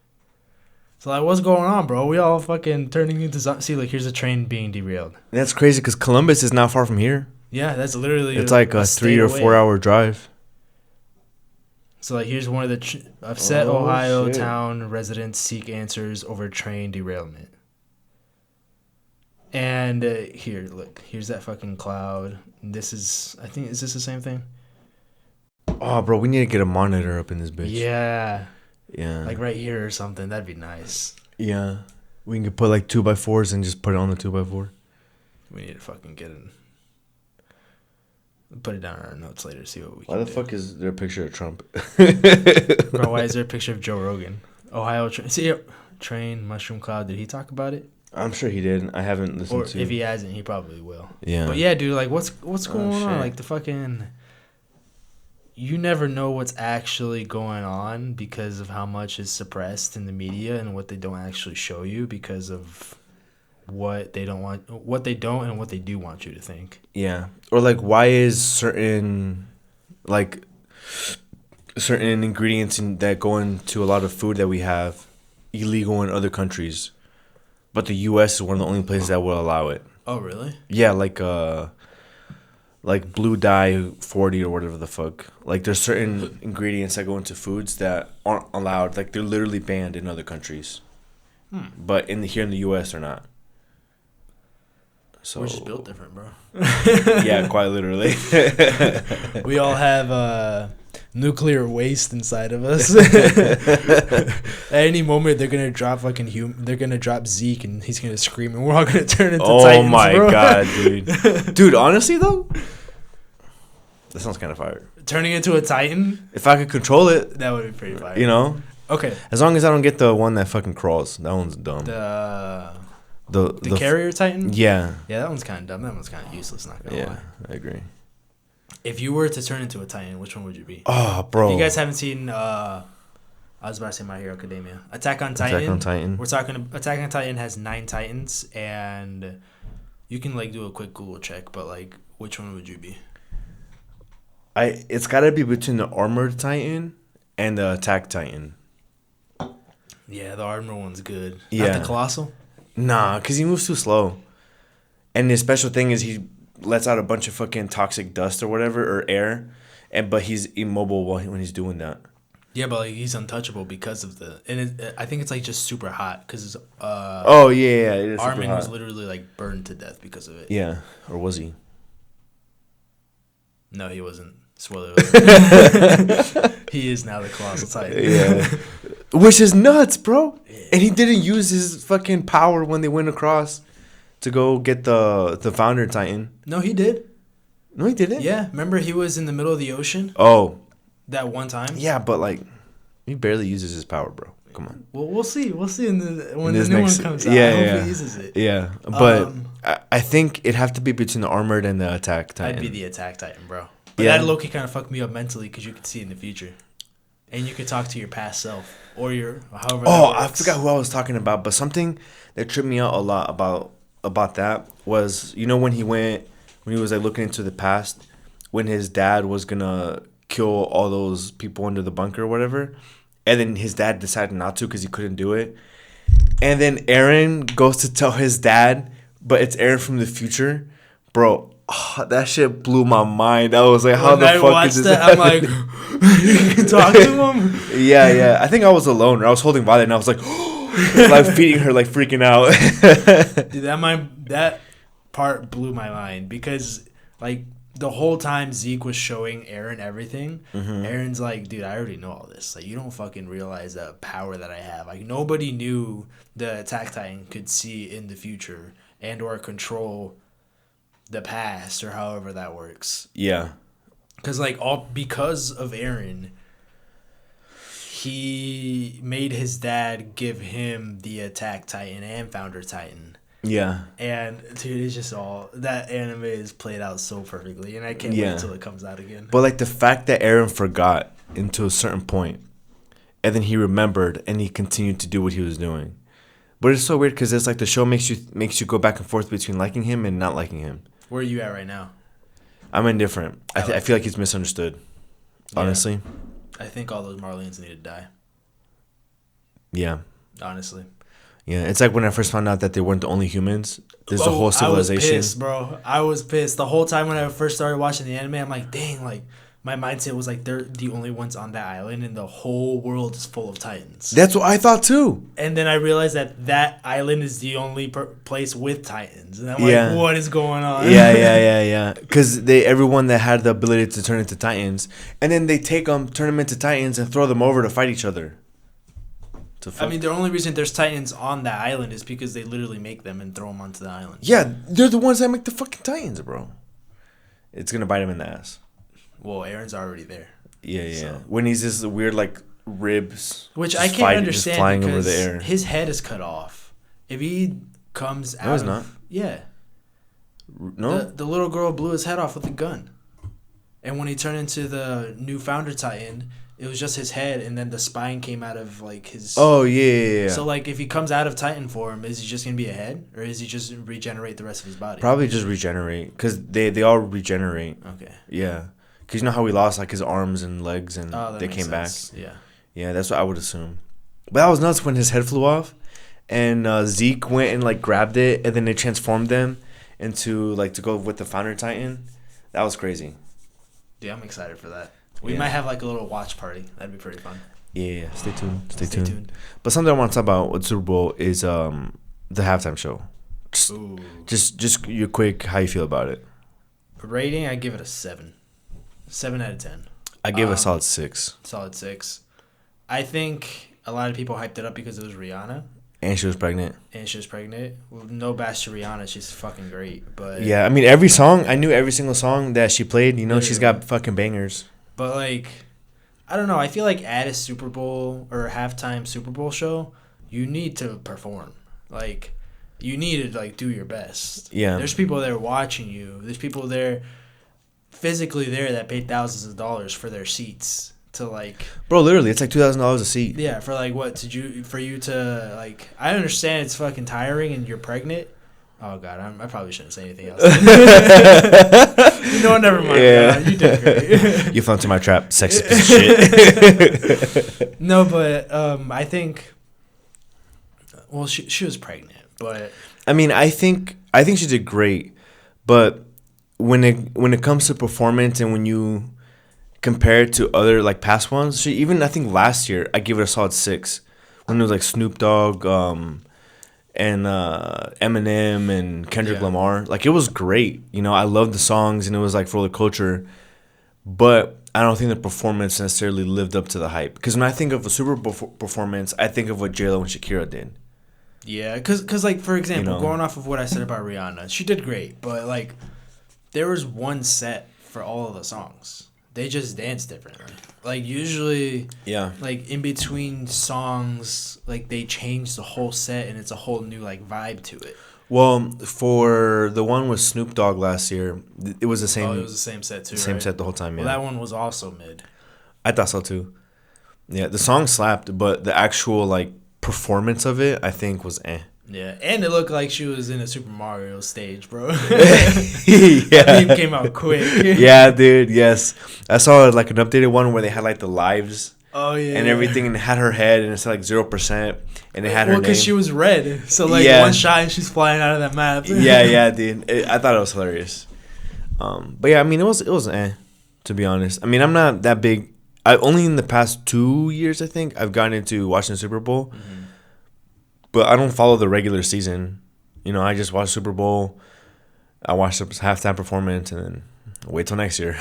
So, like, what's going on, bro? We all fucking turning into... See, like, here's a train being derailed. That's crazy because Columbus is not far from here. Yeah, that's literally... It's like a 3 or 4 hour drive. So, like, here's one of the... upset Ohio town residents seek answers over train derailment. And here, look. Here's that fucking cloud. This is... I think... Is this the same thing? Oh, bro, we need to get a monitor up in this bitch. Yeah. Yeah. Like right here or something. That'd be nice. Yeah. We can put like 2x4s and just put it on the 2x4. We need to fucking get it. Put it down in our notes later, see what we can do. Why the fuck is there a picture of Trump? Bro, why is there a picture of Joe Rogan? Ohio train, mushroom cloud. Did he talk about it? I'm sure he did. I haven't listened to it. If he hasn't, he probably will. Yeah. But yeah, dude, like what's going on? Like the fucking... You never know what's actually going on because of how much is suppressed in the media and what they don't actually show you because of what they don't and what they do want you to think. Yeah. Or like why is certain ingredients that go into a lot of food that we have illegal in other countries, but the US is one of the only places that will allow it. Oh, really? Yeah, like blue dye 40 or whatever the fuck. Like there's certain ingredients that go into foods that aren't allowed. Like they're literally banned in other countries. But here in the US they're not. So we're just built different, bro. Yeah, quite literally. We all have nuclear waste inside of us. At any moment, they're gonna drop they're gonna drop Zeke, and he's gonna scream, and we're all gonna turn into Titans. Oh my bro. god, dude! Dude, honestly though, that sounds kind of fire. Turning into a Titan, If I could control it, that would be pretty fire. you know. Okay. As long as I don't get the one that fucking crawls, that one's dumb. The carrier Titan. Yeah. Yeah, that one's kind of dumb. That one's kind of useless. Not gonna lie. Yeah, I agree. If you were to turn into a Titan, which one would you be? Oh, bro. If you guys haven't seen, I was about to say My Hero Academia. Attack on Titan. Attack on Titan. We're talking. Attack on Titan has 9 Titans, and you can like do a quick Google check. But like, which one would you be? It's gotta be between the armored Titan and the attack Titan. Yeah, the armor one's good. Yeah. Not the colossal. Nah, cause he moves too slow. And the special thing is he lets out a bunch of fucking toxic dust or whatever, or air, but he's immobile when he's doing that. Yeah, but like he's untouchable because of I think it's like just super hot because his oh yeah, it is Armin was literally like burned to death because of it. Yeah, or was he? No, he wasn't. Spoiler alert. He is now the colossal Titan. Yeah, which is nuts, bro. Yeah. And he didn't use his fucking power when they went across to go get the founder Titan. No, he did. No, he didn't. Yeah, remember he was in the middle of the ocean. Oh, that one time. Yeah, but like, he barely uses his power, bro. Come on. Well, we'll see. We'll see when the new one comes out. Yeah, I hope he uses it. Yeah, but I think it'd have to be between the armored and the attack Titan. I'd be the attack Titan, bro. But that low-key kind of fucked me up mentally because you could see in the future. And you could talk to your past self or your however. Oh, I forgot who I was talking about, but something that tripped me out a lot about that was, you know, when he was like looking into the past, when his dad was gonna kill all those people under the bunker or whatever, and then his dad decided not to because he couldn't do it, and then Eren goes to tell his dad, but it's Eren from the future, bro. Oh, that shit blew my mind. I was like, how the fuck is this? I'm like, you can talk to him? Yeah. I think I was alone. Or I was holding Violet and I was like, like feeding her, like freaking out. Dude, that part blew my mind because like the whole time Zeke was showing Eren everything, Eren's like, dude, I already know all this. Like, you don't fucking realize the power that I have. Like, nobody knew the Attack Titan could see in the future and or control the past or however that works. Yeah. Because because of Eren, he made his dad give him the Attack Titan and Founder Titan. Yeah. And dude, it's just that anime is played out so perfectly, and I can't wait until it comes out again. But like the fact that Eren forgot until a certain point, and then he remembered and he continued to do what he was doing. But it's so weird because it's like the show makes you go back and forth between liking him and not liking him. Where are you at right now? I'm indifferent. I feel like he's misunderstood. Honestly. I think all those Marleans need to die. Yeah. Honestly. Yeah, it's like when I first found out that they weren't the only humans. There's a whole civilization. I was pissed, bro. I was pissed. The whole time when I first started watching the anime, I'm like, dang, like, my mindset was like, they're the only ones on that island and the whole world is full of Titans. That's what I thought too. And then I realized that island is the only place with Titans. And I'm like, what is going on? Yeah. Because everyone that had the ability to turn into Titans, and then they turn them into Titans and throw them over to fight each other. I mean, the only reason there's Titans on that island is because they literally make them and throw them onto the island. Yeah, they're the ones that make the fucking Titans, bro. It's going to bite him in the ass. Well, Eren's already there. Yeah. So. When he's just weird, like, ribs. Which I can't understand just flying because over the air. His head is cut off. If he comes out No, he's not. Yeah. No? The little girl blew his head off with a gun. And when he turned into the new Founder Titan, it was just his head, and then the spine came out of, like, his... Oh, yeah. So, like, if he comes out of Titan form, is he just going to be a head? Or is he just regenerate the rest of his body? Probably just regenerate, because they all regenerate. Okay. Yeah. Because you know how he lost, like, his arms and legs, and they came sense. back? Yeah. Yeah, that's what I would assume. But that was nuts when his head flew off, and Zeke went and, like, grabbed it, and then they transformed them into, like, to go with the Founder Titan. That was crazy. Yeah, I'm excited for that. We might have like a little watch party. That'd be pretty fun. Yeah. Stay tuned. Stay tuned. But something I want to talk about with Super Bowl is the halftime show. Ooh. Just your quick, how you feel about it? Rating, I give it a 7. 7 out of 10. I give it a solid 6. Solid 6. I think a lot of people hyped it up because it was Rihanna. And she was pregnant. Well, no bash to Rihanna. She's fucking great. But Yeah, I mean, every song, I knew every single song that she played. You know, she's got fucking bangers. But, like, I don't know. I feel like at a Super Bowl or a halftime Super Bowl show, you need to perform. Like, you need to, like, do your best. Yeah. There's people there watching you. There's people there, physically there, that paid thousands of dollars for their seats. To like, bro, literally, it's like $2,000 a seat. Yeah, for like what? For you to like? I understand it's fucking tiring and you're pregnant. Oh god, I probably shouldn't say anything else. No, never mind. Yeah. God, you did great. You fell into my trap, sexy piece of shit. No, but I think. Well, she was pregnant, but I mean, I think she did great, but when it comes to performance and when you compared to other like past ones, even I think last year I gave it a solid 6 when it was like Snoop Dogg and Eminem and Kendrick Lamar. Like it was great, you know. I loved the songs and it was like for the culture, but I don't think the performance necessarily lived up to the hype. Because when I think of a Super Bowl performance, I think of what J-Lo and Shakira did. Yeah, because like for example, going off of what I said about Rihanna, she did great, but like there was one set for all of the songs. They just dance differently. Like, usually, like, in between songs, like, they change the whole set, and it's a whole new, like, vibe to it. Well, for the one with Snoop Dogg last year, it was the same. Oh, it was the same set, too, Same set the whole time, Well, that one was also mid. I thought so, too. Yeah, the song slapped, but the actual, like, performance of it, I think, was eh. Yeah, and it looked like she was in a Super Mario stage, bro. Yeah. That meme came out quick. Yeah, dude, yes. I saw, like, an updated one where they had, like, the lives. Oh, yeah. And everything, and it had her head, and it said, like, 0%, and it had her name. Well, because she was red. So, like, one shot, and she's flying out of that map. Yeah, dude. I thought it was hilarious. But, yeah, I mean, it was to be honest. I mean, I'm not that big. I only in the past 2 years, I think, I've gotten into watching the Super Bowl. Mm-hmm. But I don't follow the regular season. You know, I just watch Super Bowl. I watch the halftime performance and then wait till next year,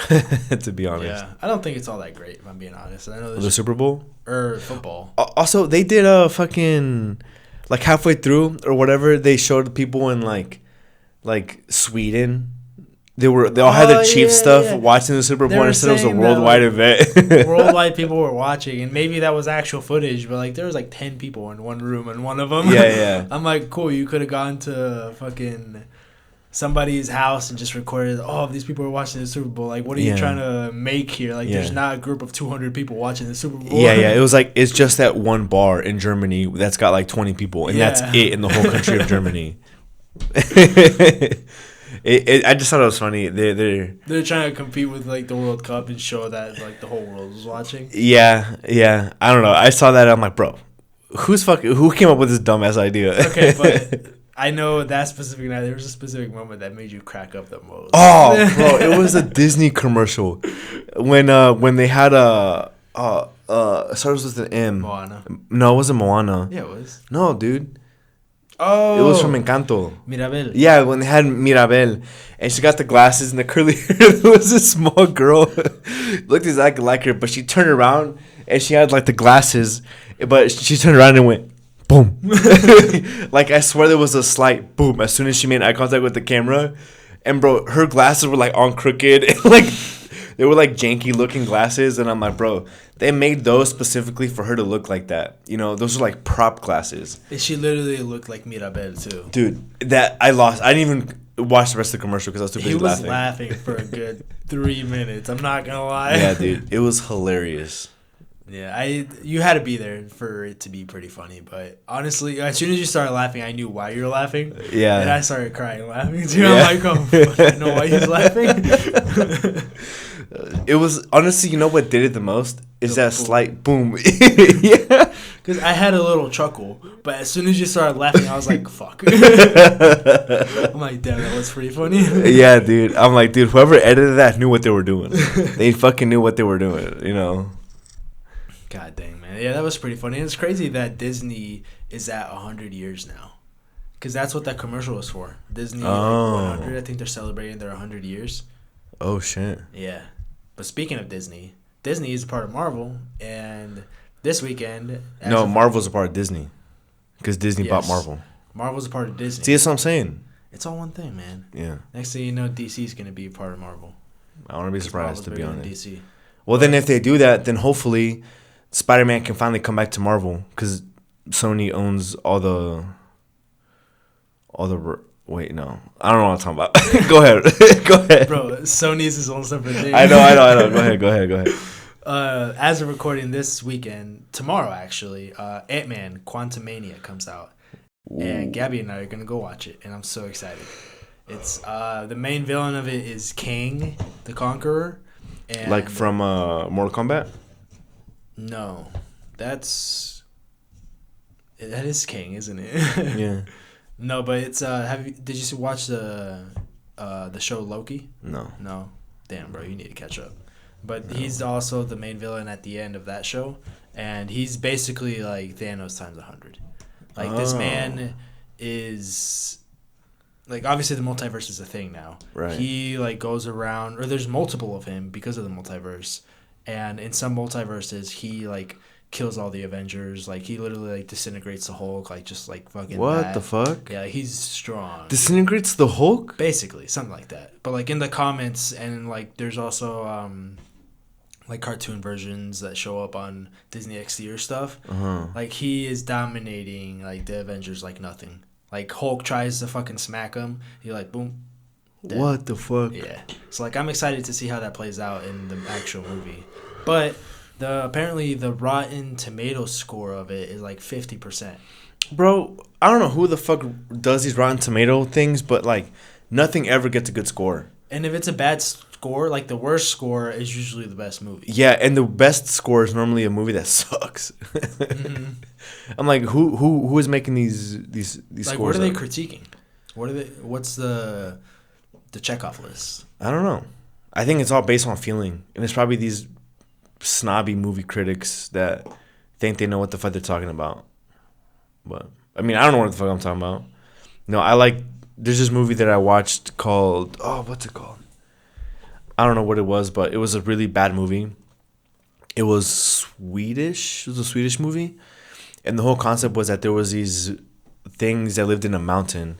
to be honest. Yeah, I don't think it's all that great, if I'm being honest. I know the Super Bowl? Or football. Also, they did a fucking, like halfway through or whatever, they showed people in like Sweden. They all had the cheap stuff watching the Super Bowl and said it was a worldwide event. Worldwide people were watching, and maybe that was actual footage, but like there was like 10 people in one room, and one of them. Yeah. I'm like, cool. You could have gone to fucking somebody's house and just recorded. Oh, these people are watching the Super Bowl. Like, what are you trying to make here? Like, there's not a group of 200 people watching the Super Bowl. Yeah. It was like it's just that one bar in Germany that's got like 20 people, and that's it in the whole country of Germany. I just thought it was funny. They're trying to compete with like the World Cup and show that like the whole world was watching. Yeah. I don't know. I saw that. I'm like, bro, who came up with this dumbass idea? Okay, but I know that specific night there was a specific moment that made you crack up the most. Oh, bro, it was a Disney commercial when they had it starts with an M. Moana. No, it wasn't Moana. Yeah, it was. No, dude. Oh, it was from Encanto. Mirabel. Yeah, when they had Mirabel, and she got the glasses and the curly hair. There was a small girl, looked exactly like her, but she turned around and she had like the glasses, but she turned around and went boom. Like I swear there was a slight boom as soon as she made eye contact with the camera, and bro, her glasses were like on crooked, and like they were like janky looking glasses, and I'm like, bro, they made those specifically for her to look like that. You know, those are like prop glasses. And she literally looked like Mirabel too. Dude, that I lost. I didn't even watch the rest of the commercial because I was too busy laughing. He was laughing for a good 3 minutes. I'm not gonna lie. Yeah, dude, it was hilarious. Yeah, you had to be there for it to be pretty funny. But honestly, as soon as you started laughing, I knew why you were laughing. Yeah, and I started crying laughing too. Yeah. I'm like, oh, fuck, I know why he's laughing. It was honestly, you know what did it the most is that boom. Slight boom. Yeah, because I had a little chuckle, but as soon as you started laughing, I was like, fuck. I'm like, damn, that was pretty funny. Yeah, dude. I'm like, dude, whoever edited that knew what they were doing. They fucking knew what they were doing, you know. God dang, man. Yeah, that was pretty funny. And it's crazy that Disney is at 100 years now. Because that's what that commercial was for. Disney, Oh. 100. I think they're celebrating their 100 years. Oh, shit. Yeah. But speaking of Disney, Disney is a part of Marvel, and this weekend... No, Marvel's a part of Disney. Because Disney bought Marvel. Marvel's a part of Disney. See, that's what I'm saying. It's all one thing, man. Yeah. Next thing you know, DC's going to be a part of Marvel. I wouldn't be surprised, to be honest. DC. Well, then if they do that, then hopefully Spider-Man can finally come back to Marvel. Because Sony owns all the... Wait, no. I don't know what I'm talking about. Go ahead. Go ahead. Bro, Sony's his own separate thing. I know. Go ahead. As of recording this weekend, tomorrow actually, Ant-Man Quantumania comes out. Ooh. And Gabby and I are going to go watch it, and I'm so excited. It's the main villain of it is Kang the Conqueror. And like from Mortal Kombat? No. That is Kang, isn't it? Yeah. No, but it's did you watch the show Loki? No. Damn, bro, you need to catch up. But he's also the main villain at the end of that show, and he's basically like Thanos times 100. Like this man is like, obviously the multiverse is a thing now. Right. He like goes around, or there's multiple of him because of the multiverse, and in some multiverses he like kills all the Avengers. Like he literally like disintegrates the Hulk, like just like fucking. What the fuck? Yeah, he's strong. Disintegrates the Hulk? Basically, something like that. But like in the comments, and like there's also like cartoon versions that show up on Disney XD or stuff. Like he is dominating like the Avengers like nothing. Like Hulk tries to fucking smack him, he like boom. Dead. What the fuck? Yeah. So like I'm excited to see how that plays out in the actual movie. But apparently the Rotten Tomatoes score of it is like 50%. Bro, I don't know who the fuck does these Rotten Tomato things, but like nothing ever gets a good score. And if it's a bad score, like the worst score is usually the best movie. Yeah, and the best score is normally a movie that sucks. Mm-hmm. I'm like, who is making these like, scores? What are they critiquing? What's the checkoff list? I don't know. I think it's all based on feeling, and it's probably these snobby movie critics that think they know what the fuck they're talking about. But I mean, I don't know what the fuck I'm talking about. No, there's this movie that I watched called, what's it called? I don't know what it was, but it was a really bad movie. It was Swedish. It was a Swedish movie. And the whole concept was that there was these things that lived in a mountain,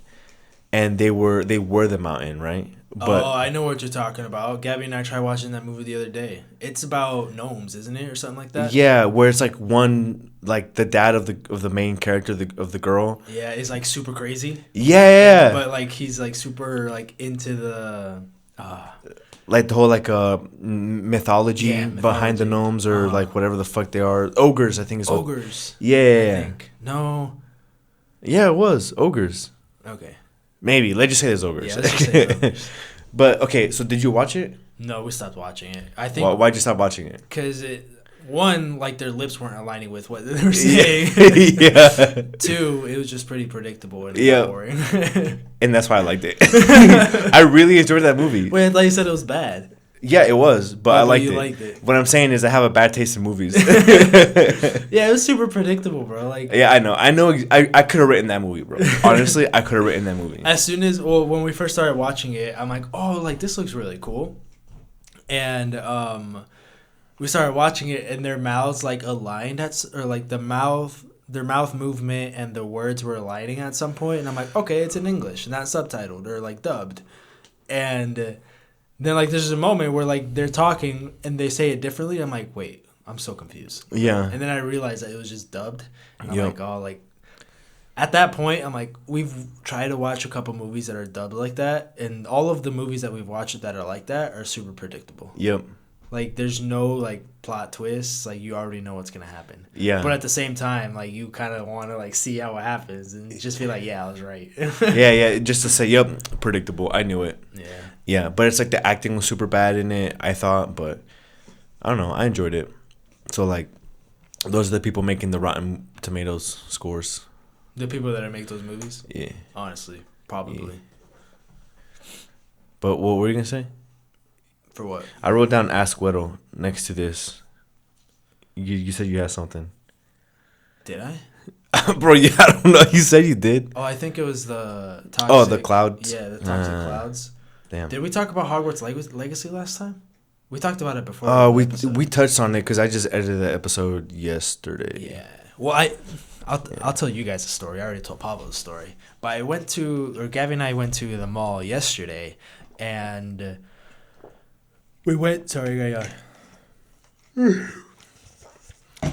and they were the mountain, right? But I know what you're talking about. Gabby and I tried watching that movie the other day. It's about gnomes, isn't it, or something like that? Yeah, where it's like one, like the dad of the main character of the girl. Yeah, is like super crazy. Yeah. But like he's like super like into the. Like the whole like mythology behind the gnomes, or like whatever the fuck they are. Ogres, I think is ogres. Yeah. I think. No. Yeah, it was ogres. Okay. Maybe. Let's just say there's ogres. Yeah, let's just say ogres. But okay, so did you watch it? No, we stopped watching it. I think. Why'd you stop watching it? Because like their lips weren't aligning with what they were saying. Yeah. Two, it was just pretty predictable and boring. And that's why I liked it. I really enjoyed that movie. Wait, I thought you said it was bad. Yeah, it was, but I liked it. What I'm saying is I have a bad taste in movies. Yeah, it was super predictable, bro. Like, yeah, I know. I could have written that movie, bro. Honestly, I could have written that movie. As soon as, when we first started watching it, I'm like, oh, like this looks really cool, and we started watching it, and their mouths like aligned their mouth movement and the words were aligning at some point, and I'm like, okay, it's in English, not subtitled or like dubbed, and then like there's a moment where like they're talking and they say it differently. I'm like, wait, I'm so confused. Yeah. And then I realized that it was just dubbed. And I'm like, oh, like at that point, I'm like, we've tried to watch a couple movies that are dubbed like that, and all of the movies that we've watched that are like that are super predictable. Yep. Like there's no like plot twists. Like you already know what's gonna happen. Yeah. But at the same time, like you kind of want to like see how it happens and just feel like, yeah, I was right. yeah. Just to say, yep, predictable. I knew it. Yeah. Yeah, but it's like the acting was super bad in it, I thought, but I don't know. I enjoyed it. So like, those are the people making the Rotten Tomatoes scores. The people that make those movies? Yeah. Honestly, probably. Yeah. But what were you gonna say? For what? I wrote down Ask Weddle next to this. You said you had something. Did I? Bro, yeah, I don't know. You said you did. Oh, I think it was the toxic. Oh, the clouds. Yeah, the toxic clouds. Damn. Did we talk about Hogwarts Legacy last time? We talked about it before. We touched on it because I just edited the episode yesterday. Yeah. Well, I'll tell you guys a story. I already told Pablo the story. But Gabby and I went to the mall yesterday, and we went. Sorry,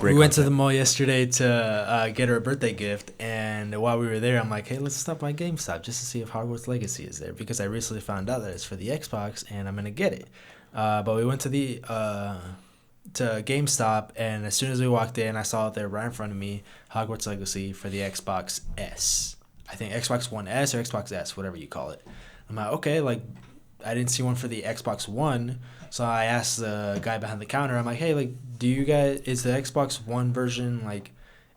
we went to the mall yesterday to get her a birthday gift, and while we were there, I'm like, hey, let's stop by GameStop just to see if Hogwarts Legacy is there, because I recently found out that it's for the Xbox, and I'm gonna get it. But we went to to GameStop, and as soon as we walked in, I saw it there right in front of me, Hogwarts Legacy for the Xbox S. I think Xbox One S or Xbox S, whatever you call it. I'm like, okay, like, I didn't see one for the Xbox One, so I asked the guy behind the counter, I'm like, hey, like, is the Xbox One version, like,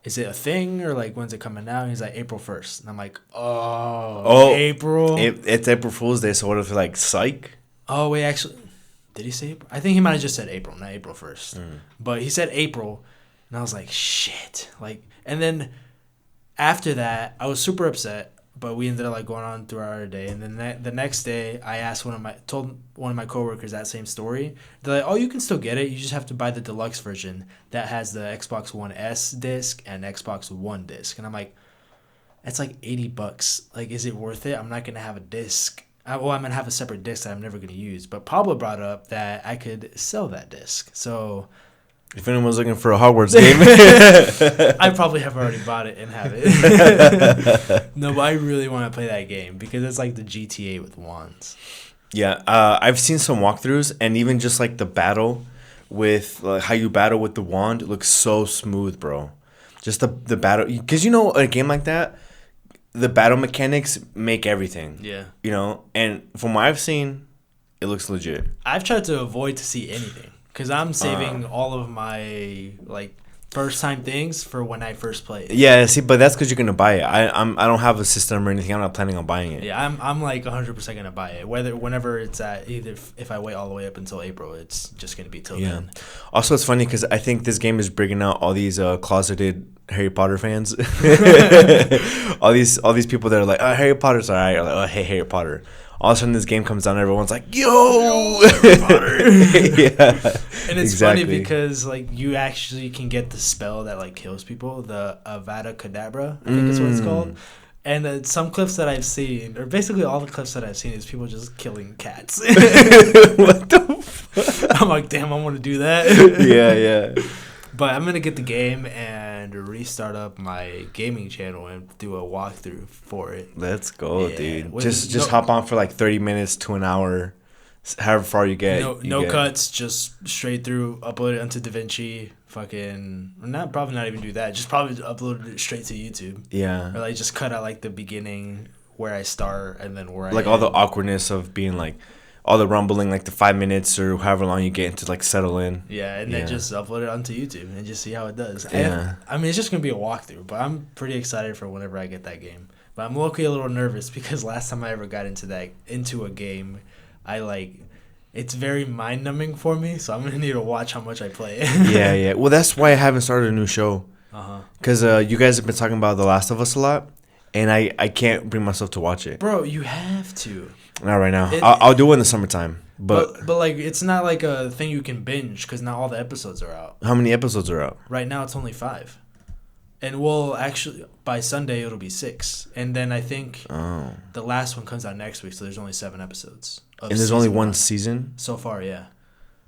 is it a thing, or, like, when's it coming out? And he's like, April 1st. And I'm like, April? It's April Fool's Day, so what if, like, psych? Oh, wait, actually, did he say April? I think he might have just said April, not April 1st. But he said April, and I was like, shit. Like, and then after that, I was super upset, but we ended up, like, going on through our day. And then the next day, I told one of my coworkers that same story. They're like, oh, you can still get it. You just have to buy the deluxe version that has the Xbox One S disc and Xbox One disc. And I'm like, that's like $80. Like, is it worth it? I'm not going to have a disc. I'm going to have a separate disc that I'm never going to use. But Pablo brought up that I could sell that disc. So if anyone's looking for a Hogwarts game, I probably have already bought it and have it. No, but I really want to play that game because it's like the GTA with wands. Yeah, I've seen some walkthroughs, and even just like the battle with how you battle with the wand, it looks so smooth, bro. Just the battle, because a game like that, the battle mechanics make everything. Yeah. And from what I've seen, it looks legit. I've tried to avoid to see anything. Because I'm saving all of my, like, first-time things for when I first play it. Yeah, see, but that's because you're going to buy it. I don't have a system or anything. I'm not planning on buying it. Yeah, I'm like, 100% going to buy it. Whenever it's at, either if I wait all the way up until April, it's just going to be till then. Also, it's funny because I think this game is bringing out all these closeted Harry Potter fans. all these people that are like, oh, Harry Potter's all right. Or like, oh, hey, Harry Potter. All of a sudden, this game comes out, and everyone's like, "Yo, Harry Potter!" Yeah, and it's funny because like you actually can get the spell that like kills people, the Avada Kedavra, I think that's what it's called. And some clips that I've seen, or basically all the clips that I've seen, is people just killing cats. What the fuck? I'm like, damn, I want to do that. Yeah. But I'm gonna get the game and restart up my gaming channel and do a walkthrough for it. Let's go, dude. Just hop on for like 30 minutes to an hour, however far you get. No cuts, just straight through. Upload it onto DaVinci. Probably not even do that. Just probably upload it straight to YouTube. Yeah. Or like just cut out like the beginning where I start and then where like all the awkwardness of being like. All the rumbling, like the 5 minutes or however long you get to like settle in. Yeah, and then just upload it onto YouTube and just see how it does. Yeah. I mean, it's just going to be a walkthrough, but I'm pretty excited for whenever I get that game. But I'm low-key a little nervous because last time I ever got into a game, it's very mind-numbing for me, so I'm going to need to watch how much I play. Yeah. Well, that's why I haven't started a new show. Because you guys have been talking about The Last of Us a lot, and I can't bring myself to watch it. Bro, you have to. Not right now. I'll do it in the summertime. But like it's not like a thing you can binge because not all the episodes are out. How many episodes are out? Right now it's only 5. And actually by Sunday it'll be 6. And then I think the last one comes out next week, so there's only 7 episodes. And there's only one season? So far, yeah.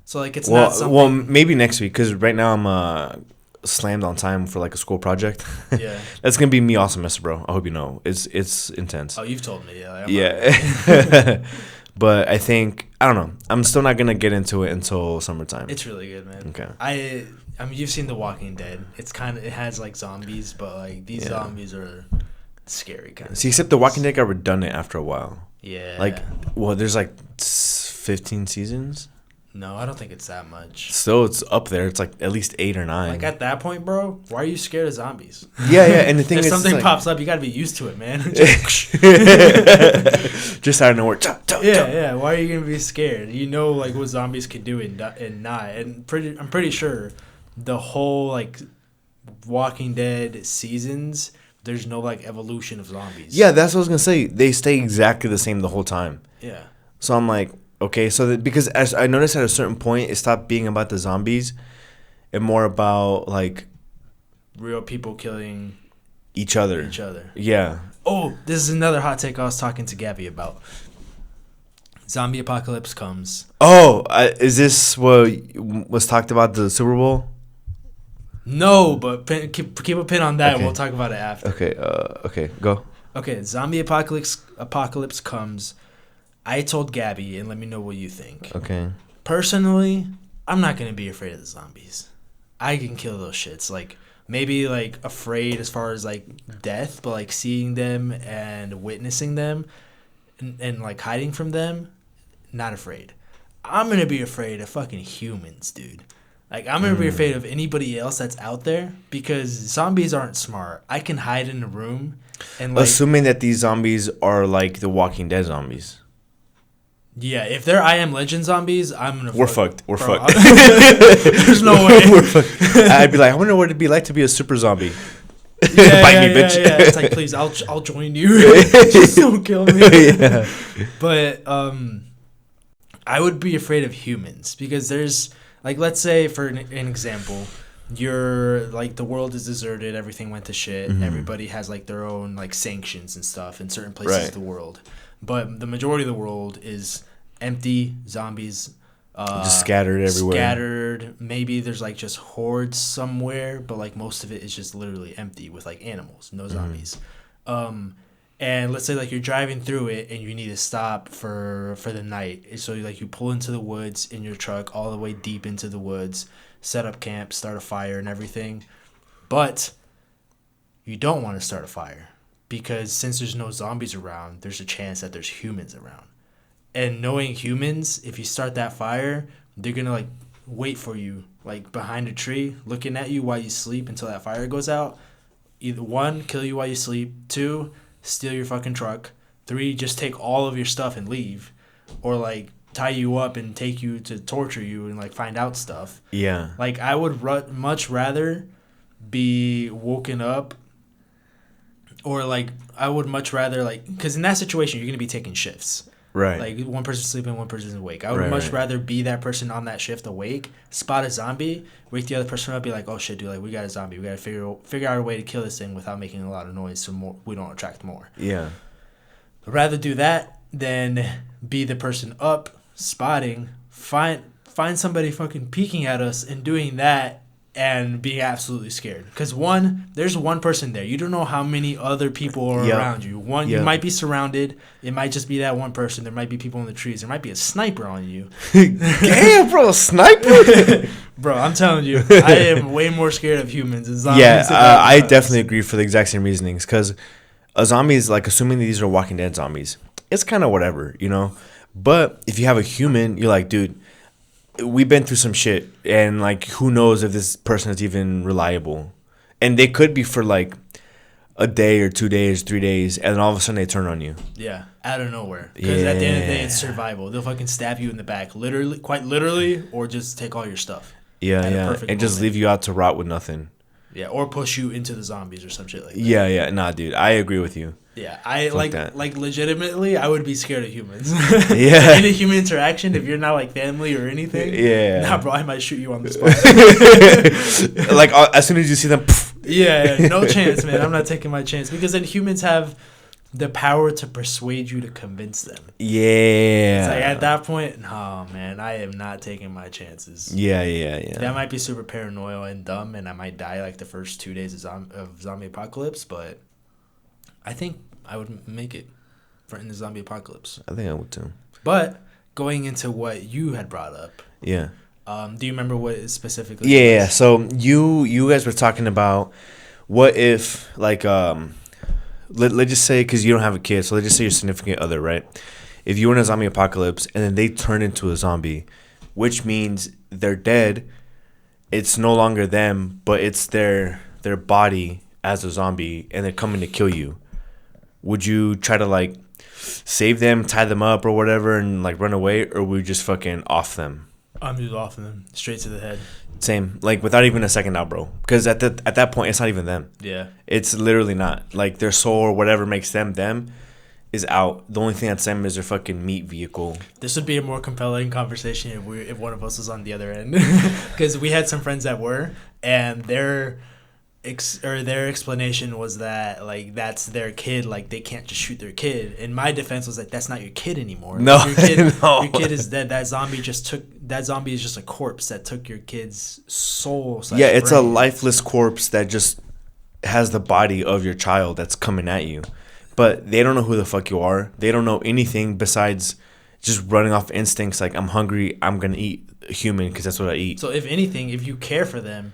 So like it's not something... Well, maybe next week because right now I'm slammed on time for like a school project. Yeah. That's going to be me all semester, bro. I hope you know. It's intense. Oh, you've told me. Yeah. Yeah. But I think, I don't know. I'm still not going to get into it until summertime. It's really good, man. Okay. I mean, you've seen The Walking Dead. It has like zombies, but like these zombies are scary kind of. See, except The Walking Dead got redundant after a while. Yeah. Like, there's like 15 seasons. No, I don't think it's that much. Still, it's up there. It's like at least 8 or 9. Like at that point, bro, why are you scared of zombies? Yeah. And the thing if is, something pops up, you gotta be used to it, man. Just out of nowhere. Yeah. Why are you gonna be scared? You know, like what zombies can do and not. And I'm pretty sure the whole like Walking Dead seasons, there's no like evolution of zombies. Yeah, that's what I was gonna say. They stay exactly the same the whole time. Yeah. So I'm like, okay, because as I noticed at a certain point, it stopped being about the zombies, and more about like Real people killing each other. Yeah. Oh, this is another hot take I was talking to Gabby about. Zombie apocalypse comes. Oh, is this what was talked about the Super Bowl? No, but keep a pin on that. Okay. We'll talk about it after. Okay, go. Okay, zombie apocalypse comes. I told Gabby, and let me know what you think. Okay. Personally, I'm not gonna be afraid of the zombies. I can kill those shits. Like maybe like afraid as far as like death, but like seeing them and witnessing them, and like hiding from them, not afraid. I'm gonna be afraid of fucking humans, dude. Like, I'm going to be afraid of anybody else that's out there because zombies aren't smart. I can hide in a room and, like... Assuming that these zombies are, like, the Walking Dead zombies. Yeah, if they're I Am Legend zombies, I'm going to... We're fucked. We're fucked. There's no way. We're fucked. I'd be like, I wonder what it'd be like to be a super zombie. Yeah, Bite me, bitch. Yeah. It's like, please, I'll join you. Just don't kill me. Yeah. But I would be afraid of humans because there's... Like, let's say, for an example, you're, like, the world is deserted, everything went to shit, everybody has, like, their own, like, sanctions and stuff in certain places of the world. But the majority of the world is empty, zombies. Just scattered everywhere. Scattered. Maybe there's, like, just hordes somewhere, but, like, most of it is just literally empty with, like, animals, no zombies. And let's say, like, you're driving through it and you need to stop for the night. So, like, you pull into the woods in your truck all the way deep into the woods, set up camp, start a fire and everything. But you don't want to start a fire because since there's no zombies around, there's a chance that there's humans around. And knowing humans, if you start that fire, they're going to, like, wait for you, like, behind a tree, looking at you while you sleep until that fire goes out. Either one, kill you while you sleep. Two, steal your fucking truck. 3, just take all of your stuff and leave. Or, like, tie you up and take you to torture you and, like, find out stuff. Yeah. Like, I would much rather be woken up or, like, I would much rather, like, because in that situation, you're going to be taking shifts. Right. Like, one person's sleeping, one person's awake. I would much rather be that person on that shift awake, spot a zombie, wake the other person up, be like, oh, shit, dude, like, we got a zombie. We got to figure out a way to kill this thing without making a lot of noise so we don't attract more. Yeah. I'd rather do that than be the person up, spotting, find somebody fucking peeking at us and doing that and being absolutely scared. Because there's one person there. You don't know how many other people are around you. You might be surrounded. It might just be that one person. There might be people in the trees. There might be a sniper on you. Damn, bro, a sniper? Bro, I'm telling you, I am way more scared of humans than zombies. Yeah, I definitely agree for the exact same reasonings. Because a zombie is, like, assuming these are Walking Dead zombies, it's kind of whatever, you know? But if you have a human, you're like, dude, we've been through some shit, and, like, who knows if this person is even reliable. And they could be for, like, a day or 2 days, 3 days, and then all of a sudden they turn on you. Yeah, out of nowhere. Because at the end of the day, it's survival. They'll fucking stab you in the back, literally, quite literally, or just take all your stuff. Yeah, and just leave you out to rot with nothing. Yeah, or push you into the zombies or some shit like that. Yeah, nah, dude, I agree with you. Yeah, like legitimately, I would be scared of humans. Yeah. Any human interaction, if you're not like family or anything. Yeah. Nah, bro, I might shoot you on the spot. Like, as soon as you see them. Poof. Yeah, no chance, man. I'm not taking my chance because then humans have the power to persuade you to convince them. Yeah. It's like at that point, oh man, I am not taking my chances. Yeah. That might be super paranoid and dumb, and I might die like the first 2 days of zombie apocalypse, but I think I would make it in the zombie apocalypse. I think I would too. But going into what you had brought up. Yeah. Do you remember what it specifically Yeah. was? So you guys were talking about what if, like, let's just say, because you don't have a kid, so let's just say your significant other, right? If you were in a zombie apocalypse and then they turn into a zombie, which means they're dead, it's no longer them, but it's their body as a zombie, and they're coming to kill you. Would you try to, like, save them, tie them up or whatever, and, like, run away, or would you just fucking off them? I'm just off them straight to the head. Same, like without even a second out, bro. Because at that point, it's not even them. Yeah. It's literally not. Like their soul or whatever makes them is out. The only thing that's them is their fucking meat vehicle. This would be a more compelling conversation if one of us was on the other end, because we had some friends that were, and their explanation was that like that's their kid, like they can't just shoot their kid. And my defense was like that's not your kid anymore. No, like, your kid, no. Your kid is dead. That zombie is just a corpse that took your kid's soul. Yeah, it's brain. a lifeless corpse that just has the body of your child that's coming at you. But they don't know who the fuck you are. They don't know anything besides just running off instincts like, I'm hungry, I'm going to eat a human because that's what I eat. So if anything, if you care for them,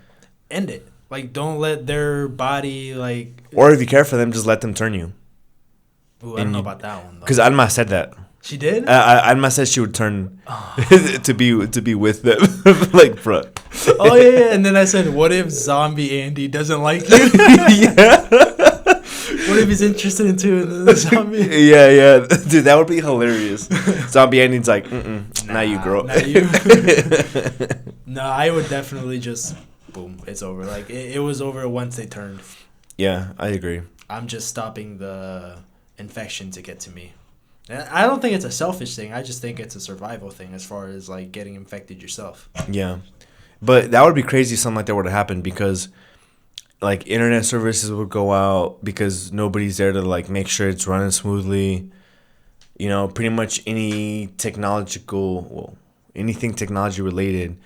end it. Like, don't let their body, like... Or if you care for them, just let them turn you. Ooh, I don't know about that one, though. Because Alma said that. She did? Alma said she would turn to be with them. Like, bro. Oh, yeah. And then I said, what if zombie Andy doesn't like you? Yeah. What if he's interested in the zombie? Yeah. Dude, that would be hilarious. Zombie Andy's like, not you, girl. Not you. No, I would definitely just, boom, it's over. Like, it was over once they turned. Yeah, I agree. I'm just stopping the infection to get to me. And I don't think it's a selfish thing. I just think it's a survival thing as far as, like, getting infected yourself. Yeah. But that would be crazy if something like that were to happen because... like internet services would go out because nobody's there to like make sure it's running smoothly. You know, pretty much anything technology related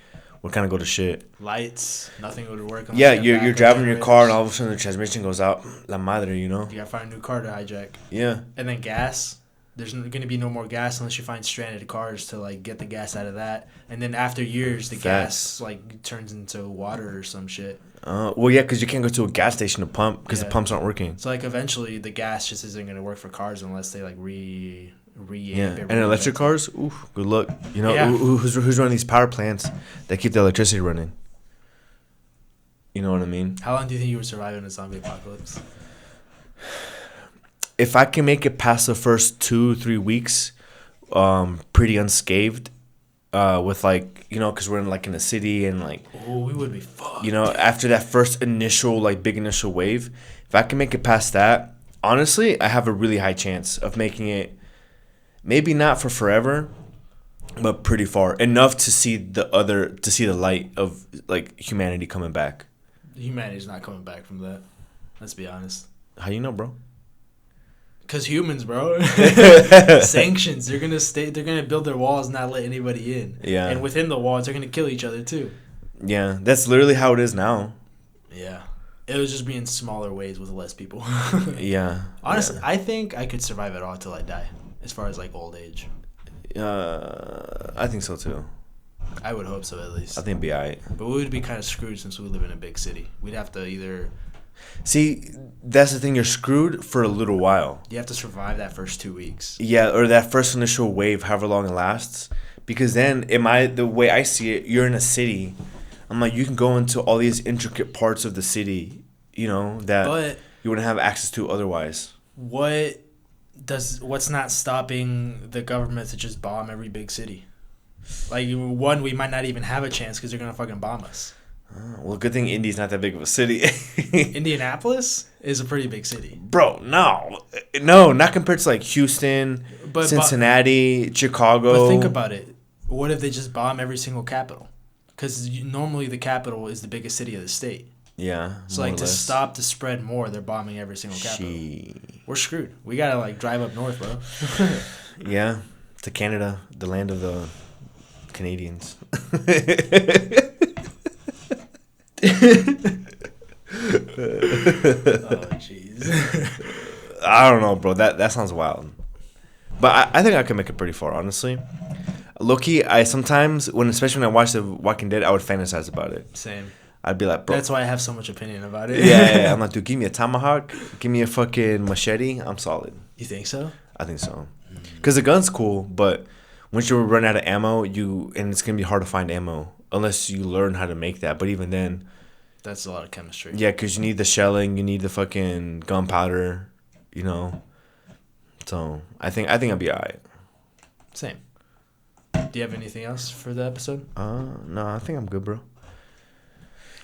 would kind of go to shit. Lights, nothing would work. Yeah, you're driving your car and all of a sudden the transmission goes out. La madre, you know. You gotta find a new car to hijack. Yeah. And then gas. There's going to be no more gas unless you find stranded cars to like get the gas out of that. And then after years, the gas like turns into water or some shit. Well, yeah, because you can't go to a gas station to pump because the pumps aren't working. So like eventually, the gas just isn't going to work for cars unless they like and electric cars. Ooh, good luck. You know who's running these power plants that keep the electricity running. You know what I mean? How long do you think you would survive in a zombie apocalypse? If I can make it past the first 2-3 weeks, pretty unscathed, with like, you know, because we're in a city and like, oh, we would be fucked. You know, after that first initial big initial wave, if I can make it past that, honestly, I have a really high chance of making it, maybe not for forever, but pretty far enough to see the light of like humanity coming back. Humanity's not coming back from that. Let's be honest. How you know, bro? Because humans, bro. Sanctions. They're gonna build their walls, not let anybody in. Yeah. And within the walls, they're gonna kill each other too. Yeah, that's literally how it is now. Yeah. It was just be in smaller ways with less people. Yeah. Honestly, I think I could survive it all until I die, as far as like old age. I think so too. I would hope so, at least. I think it'd be alright. But we would be kind of screwed since we live in a big city. We'd have to either... See, that's the thing. You're screwed for a little while. You have to survive that first 2 weeks. Yeah, or that first initial wave, however long it lasts. Because then, the way I see it, you're in a city. I'm like, you can go into all these intricate parts of the city, you know, that you wouldn't have access to otherwise. What's not stopping the government to just bomb every big city? Like, one, we might not even have a chance because they're going to fucking bomb us. Well, good thing Indy's not that big of a city. Indianapolis is a pretty big city. Bro, no, not compared to like Houston, Cincinnati, Chicago. But think about it. What if they just bomb every single capital? Because normally the capital is the biggest city of the state. Yeah. So like to stop the spread more, they're bombing every single capital. We're screwed. We gotta like drive up north, bro. Yeah, to Canada, the land of the Canadians. Oh jeez. I don't know, bro. That sounds wild. But I think I could make it pretty far, honestly. Low-key, especially when I watch The Walking Dead, I would fantasize about it. Same. I'd be like, bro. That's why I have so much opinion about it. Yeah. I'm like, dude, give me a tomahawk, give me a fucking machete. I'm solid. You think so? I think so. Because the gun's cool, but once you run out of ammo, and it's gonna be hard to find ammo unless you learn how to make that. But even then, that's a lot of chemistry. Yeah, because you need the shelling, you need the fucking gunpowder, you know. So I think I'd be alright. Same. Do Do you have anything else for the episode? No, I think I'm good, bro.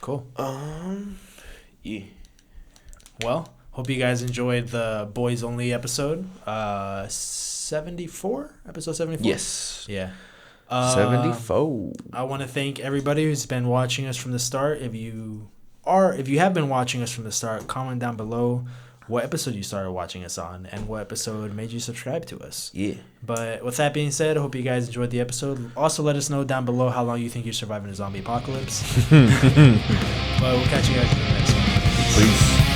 Cool. Yeah. Well, hope you guys enjoyed the boys only episode. 74? Episode 74? Yes. Yeah. 74. I want to thank everybody who's been watching us from the start. If you have been watching us from the start, comment down below what episode you started watching us on and what episode made you subscribe to us. Yeah. But with that being said, I hope you guys enjoyed the episode. Also, let us know down below how long you think you're surviving a zombie apocalypse. But we'll catch you guys in the next one. Peace.